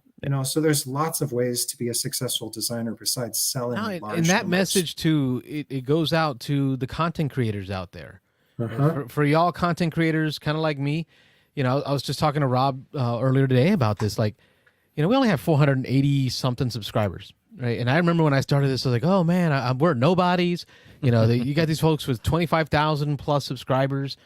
So there's lots of ways to be a successful designer besides selling large and that numbers. message too, it goes out to the content creators out there. Uh-huh. For y'all content creators, kind of like me, I was just talking to Rob earlier today about this. Like, we only have 480 something subscribers, right? And I remember when I started this, I was like, oh man, we're nobodies. You got these folks with 25,000 plus subscribers.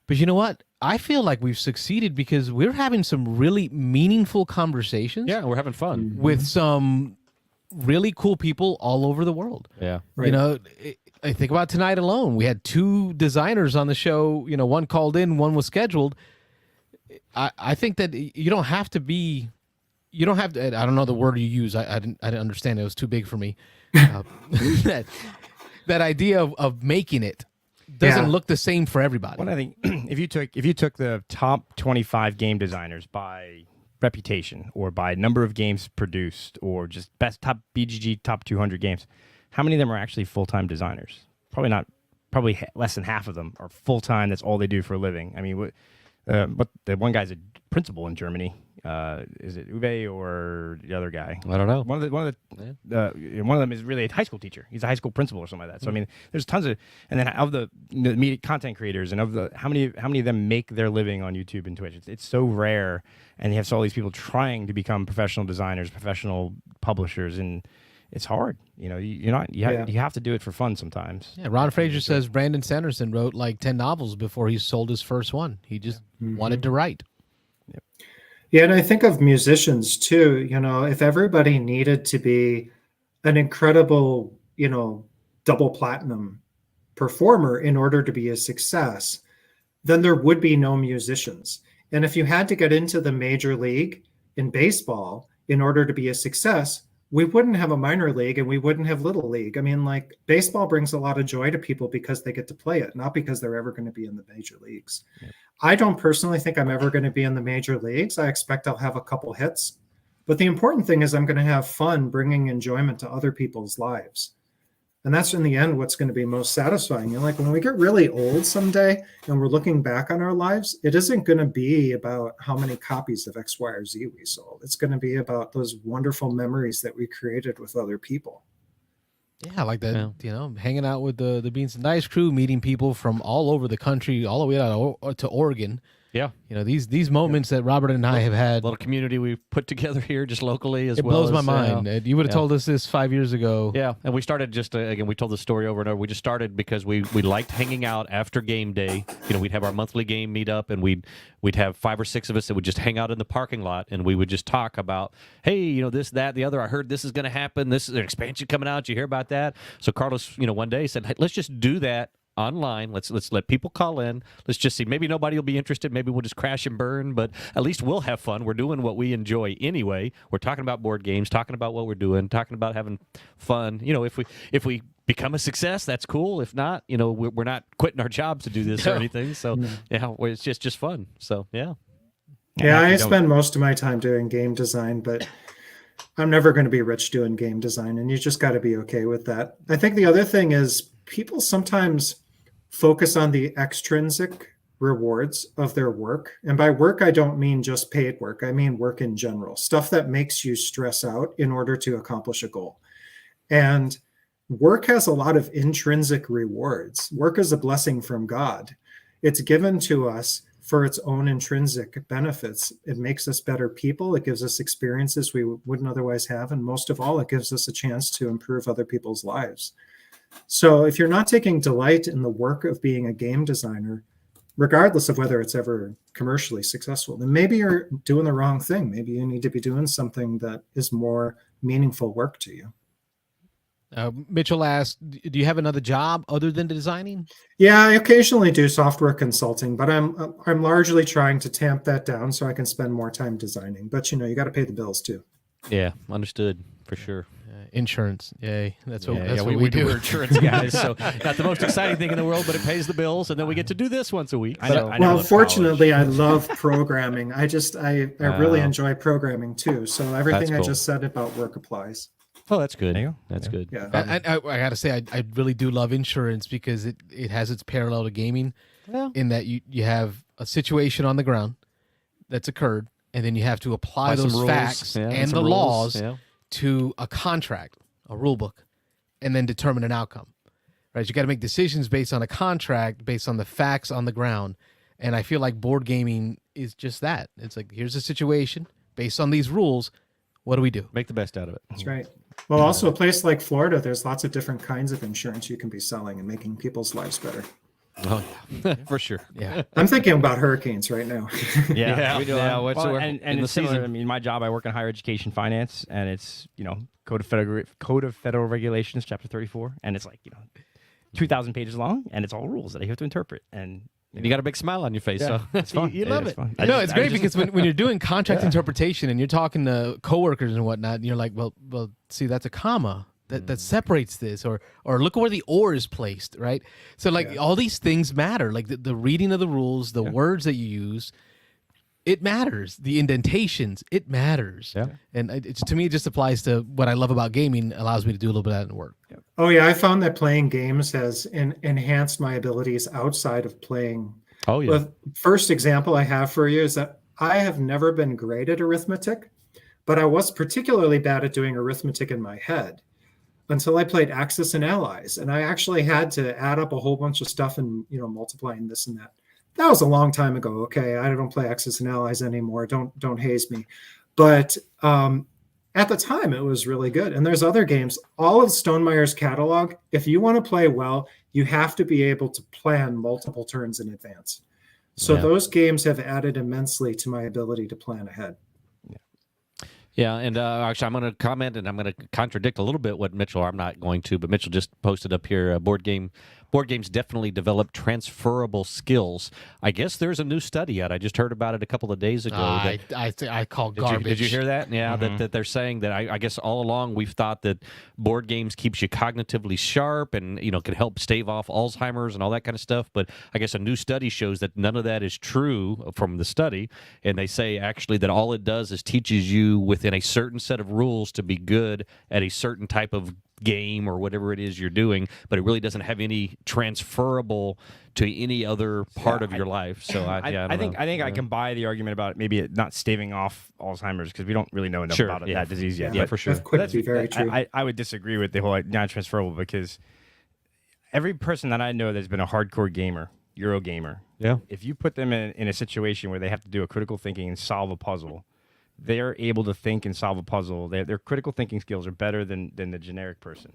But you know what? I feel like we've succeeded because we're having some really meaningful conversations. Yeah, we're having fun with some really cool people all over the world. Yeah. Right. I think about tonight alone. We had 2 designers on the show. One called in, one was scheduled. I think that you don't have to. I don't know the word you use. I didn't understand it. It was too big for me. That idea of making it doesn't look the same for everybody. What I think, if you took the top 25 game designers by reputation or by number of games produced or just best top BGG top 200 games, how many of them are actually full-time designers? Probably not. Probably less than half of them are full-time. That's all they do for a living. I mean, but the one guy's a principal in Germany. Is it Ube or the other guy? I don't know. One of them is really a high school teacher. He's a high school principal or something like that. So I mean, there's tons of, and then of the media content creators and of the how many of them make their living on YouTube and Twitch? It's so rare, and you have all these people trying to become professional designers, professional publishers, and it's hard. You have to do it for fun sometimes. Yeah, Ron Fraser says Brandon Sanderson wrote like 10 novels before he sold his first one. He just wanted to write. Yeah, and I think of musicians too. If everybody needed to be an incredible, double platinum performer in order to be a success, then there would be no musicians. And if you had to get into the major league in baseball in order to be a success, we wouldn't have a minor league and we wouldn't have little league. I mean, like, baseball brings a lot of joy to people because they get to play it, not because they're ever going to be in the major leagues. Yep. I don't personally think I'm ever going to be in the major leagues. I expect I'll have a couple hits, but the important thing is I'm going to have fun bringing enjoyment to other people's lives. And that's in the end what's going to be most satisfying. Like, when we get really old someday and we're looking back on our lives, it isn't going to be about how many copies of X, Y, or Z we sold. It's going to be about those wonderful memories that we created with other people. Yeah, like that, hanging out with the Beans and Dice crew, meeting people from all over the country, all the way out to Oregon. Yeah. These moments that Robert and I have had. A little community we've put together here just locally as it well. It blows my mind. You would have told us this 5 years ago. Yeah, and we started just, again, we told the story over and over. We just started because we liked hanging out after game day. We'd have our monthly game meetup, and we'd have 5 or 6 of us that would just hang out in the parking lot, and we would just talk about, hey, this, that, the other. I heard this is going to happen. This is an expansion coming out. You hear about that? So Carlos, one day said, hey, let's just do that online. Let's let people call in. Let's just see. Maybe nobody will be interested. Maybe we'll just crash and burn, but at least we'll have fun. We're doing what we enjoy anyway. We're talking about board games, talking about what we're doing, talking about having fun. If we become a success, that's cool. If not, we're not quitting our jobs to do this or anything. So it's just fun. So yeah. Yeah, I spend most of my time doing game design, but I'm never going to be rich doing game design, and you just got to be okay with that. I think the other thing is people sometimes focus on the extrinsic rewards of their work. And by work, I don't mean just paid work. I mean work in general, stuff that makes you stress out in order to accomplish a goal. And work has a lot of intrinsic rewards. Work is a blessing from God. It's given to us for its own intrinsic benefits. It makes us better people. It gives us experiences we wouldn't otherwise have. And most of all, it gives us a chance to improve other people's lives. So if you're not taking delight in the work of being a game designer, regardless of whether it's ever commercially successful, then maybe you're doing the wrong thing. Maybe you need to be doing something that is more meaningful work to you. Mitchell asked, do you have another job other than designing? Yeah, I occasionally do software consulting, but I'm largely trying to tamp that down so I can spend more time designing. But you got to pay the bills too. Yeah, understood for sure. Insurance, yay! That's what we do. We're insurance guys, so not the most exciting thing in the world, but it pays the bills, and then we get to do this once a week. Well, fortunately, I love programming. I really enjoy programming too. So everything I just said about work applies. Oh, that's good. That's good. Yeah. I got to say, I really do love insurance because it has its parallel to gaming, in that you have a situation on the ground that's occurred, and then you have to apply those facts and the laws to a contract, a rule book, and then determine an outcome. Right? You got to make decisions based on a contract, based on the facts on the ground. And I feel like board gaming is just that. It's like, here's a situation based on these rules. What do we do? Make the best out of it. That's right. Well, also a place like Florida, there's lots of different kinds of insurance you can be selling and making people's lives better. Oh, yeah. For sure. Yeah. I'm thinking about hurricanes right now. We do. And in the it's similar. season. I mean, my job, I work in higher education finance, and it's Code of Federal Regulations, Chapter 34, and it's like 2,000 pages long, and it's all rules that I have to interpret. And you got a big smile on your face, so it's fun. You love it. Fun. It's great because when you're doing contract interpretation and you're talking to coworkers and whatnot, and you're like, well, see, that's a comma that separates this, or look at where the or is placed, right? So all these things matter, like the reading of the rules, the words that you use. It matters. The indentations, it matters. Yeah. And to me, it just applies to what I love about gaming, allows me to do a little bit of that in work. Yeah. Oh, yeah. I found that playing games has enhanced my abilities outside of playing. Oh, yeah. The first example I have for you is that I have never been great at arithmetic, but I was particularly bad at doing arithmetic in my head until I played Axis and Allies. And I actually had to add up a whole bunch of stuff and, multiplying this and that. That was a long time ago. Okay, I don't play Axis and Allies anymore. Don't haze me. But at the time, it was really good. And there's other games. All of Stonemeyer's catalog, if you want to play well, you have to be able to plan multiple turns in advance. So those games have added immensely to my ability to plan ahead. Yeah, and actually, I'm going to comment, and I'm going to contradict a little bit what Mitchell. I'm not going to, but Mitchell just posted up here. Board games definitely develop transferable skills. I guess there's a new study out. I just heard about it a couple of days ago. I call garbage. Did you hear that? Yeah, that they're saying that. I guess all along we've thought that board games keeps you cognitively sharp and can help stave off Alzheimer's and all that kind of stuff. But I guess a new study shows that none of that is true from the study, and they say actually that all it does is teaches you within a certain set of rules to be good at a certain type of game or whatever it is you're doing, but it really doesn't have any transferable to any other part of your life. So I think I can buy the argument about maybe it not staving off Alzheimer's because we don't really know enough about that disease yet. Yeah, for sure. That could be very true. I would disagree with the whole non-transferable because every person that I know that's been a hardcore gamer, Euro gamer, if you put them in a situation where they have to do a critical thinking and solve a puzzle, they're able to think and solve a puzzle. Their critical thinking skills are better than the generic person.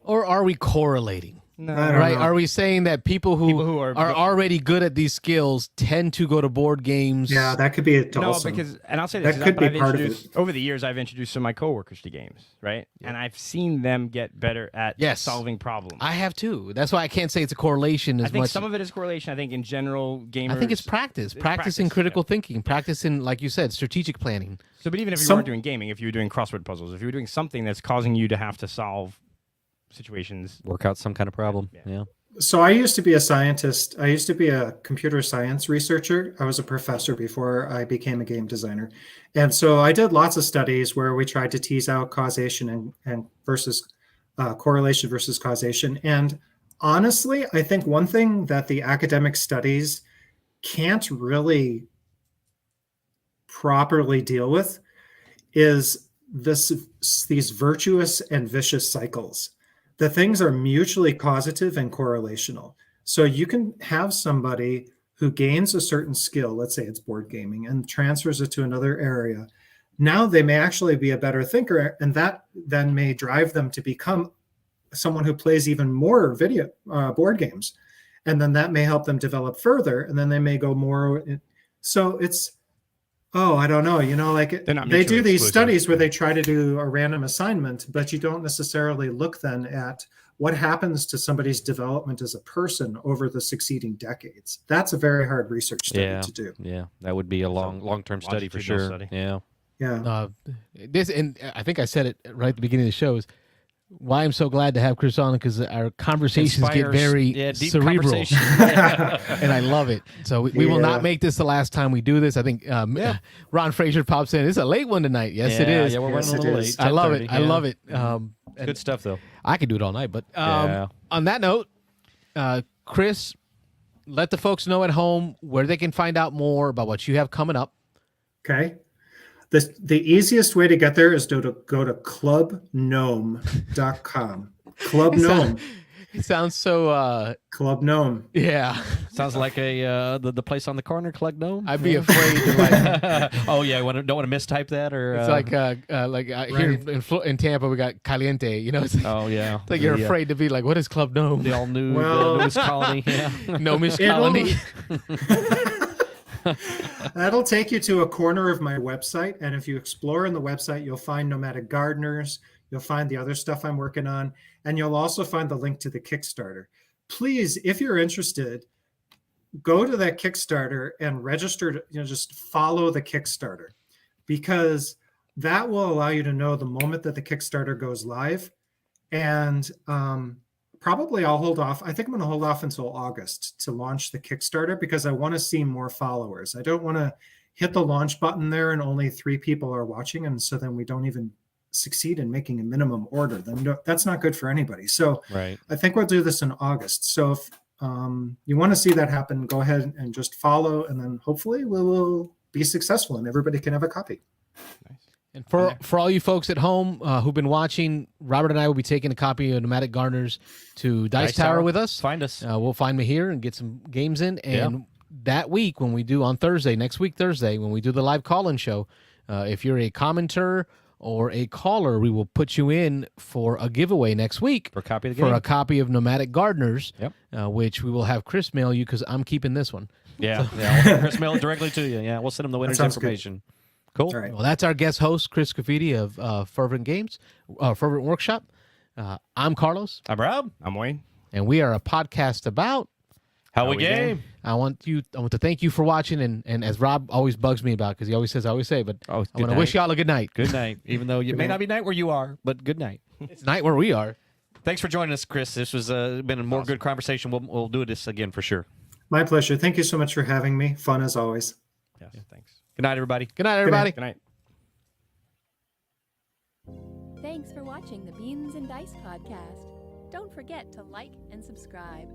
Or are we correlating? No. Right? Are we saying that people who are already good at these skills tend to go to board games? Yeah, that could be it also. No, because, and I'll say this, that could be part of it. Over the years, I've introduced some of my coworkers to games, right? Yeah. And I've seen them get better at solving problems. I have too. That's why I can't say it's a correlation as much. I think some of it is correlation. I think in general, gamers... I think it's practice. Practicing critical thinking. Practicing, like you said, strategic planning. So, but even if you weren't doing gaming, if you were doing crossword puzzles, if you were doing something that's causing you to have to solve situations, work out some kind of problem. Yeah. So I used to be a scientist. I used to be a computer science researcher. I was a professor before I became a game designer. And so I did lots of studies where we tried to tease out causation and versus correlation versus causation. And honestly, I think one thing that the academic studies can't really properly deal with is these virtuous and vicious cycles. The things are mutually causative and correlational. So you can have somebody who gains a certain skill, let's say it's board gaming, and transfers it to another area. Now they may actually be a better thinker, and that then may drive them to become someone who plays even more board games. And then that may help them develop further, and then they may go more. So it's, I don't know. Like they do these studies where they try to do a random assignment, but you don't necessarily look then at what happens to somebody's development as a person over the succeeding decades. That's a very hard research study to do. Yeah, that would be a long-term study for sure. Study. Yeah. Yeah. And I think I said it right at the beginning of the show, is why I'm so glad to have Chris on, because our conversations get very deep cerebral, conversation. and I love it. So we will not make this the last time we do this. I think Ron Fraser pops in. It's a late one tonight. Yes, it is. Yeah, we're running a little late. I love it. 10:30, I love it. Good stuff, though. I could do it all night. But on that note, Chris, let the folks know at home where they can find out more about what you have coming up. Okay. The easiest way to get there is to go to clubgnome.com. Club Gnome. It sounds so Club Gnome. Yeah. Sounds like the place on the corner, Club Gnome. I'd be afraid to like Oh yeah, don't want to mistype that, or it's here in Tampa we got Caliente, it's oh yeah, it's like you're afraid to be like, what is Club Gnome? the all new Well- newest colony. Yeah. Gnomish colony. That'll take you to a corner of my website. And if you explore in the website, you'll find Nomadic Gardeners. You'll find the other stuff I'm working on. And you'll also find the link to the Kickstarter. Please, if you're interested, go to that Kickstarter and register, just follow the Kickstarter, because that will allow you to know the moment that the Kickstarter goes live. And probably I'll hold off. I think I'm going to hold off until August to launch the Kickstarter, because I want to see more followers. I don't want to hit the launch button there and only 3 people are watching, and so then we don't even succeed in making a minimum order. Then that's not good for anybody. So Right. I think we'll do this in August. So if you want to see that happen, go ahead and just follow, and then hopefully we will be successful and everybody can have a copy. And for all you folks at home who've been watching, Robert and I will be taking a copy of Nomadic Gardeners to Dice Tower with us. Find us. We'll find me here and get some games in. And that week, when we do on Thursday, next week Thursday, when we do the live call-in show, if you're a commenter or a caller, we will put you in for a giveaway next week For a copy of the game. for a copy of Nomadic Gardeners, Yep. which we will have Chris mail you, because I'm keeping this one. Yeah. Yeah. Chris mail it directly to you. Yeah. We'll send them the winner's sounds good. information. Cool. All right. Well, that's our guest host, Chris Scaffidi of Fervent Fervent Workshop. I'm Carlos, I'm Rob. I'm Wayne. and we are a podcast about How we game. I want to thank you for watching, and as Rob always bugs me about, because he always says I always say, but Oh, I good want to night. wish y'all a good night. Good night. Even though it may not be night where you are, but good night. It's night where we are. Thanks for joining us, Chris. This was been a more good conversation. We'll do this again for sure. My pleasure. Thank you so much for having me. Fun as always. Yes, thanks. Good night, everybody. Good night, everybody. Good night. Thanks for watching the Beans and Dice podcast. Don't forget to like and subscribe.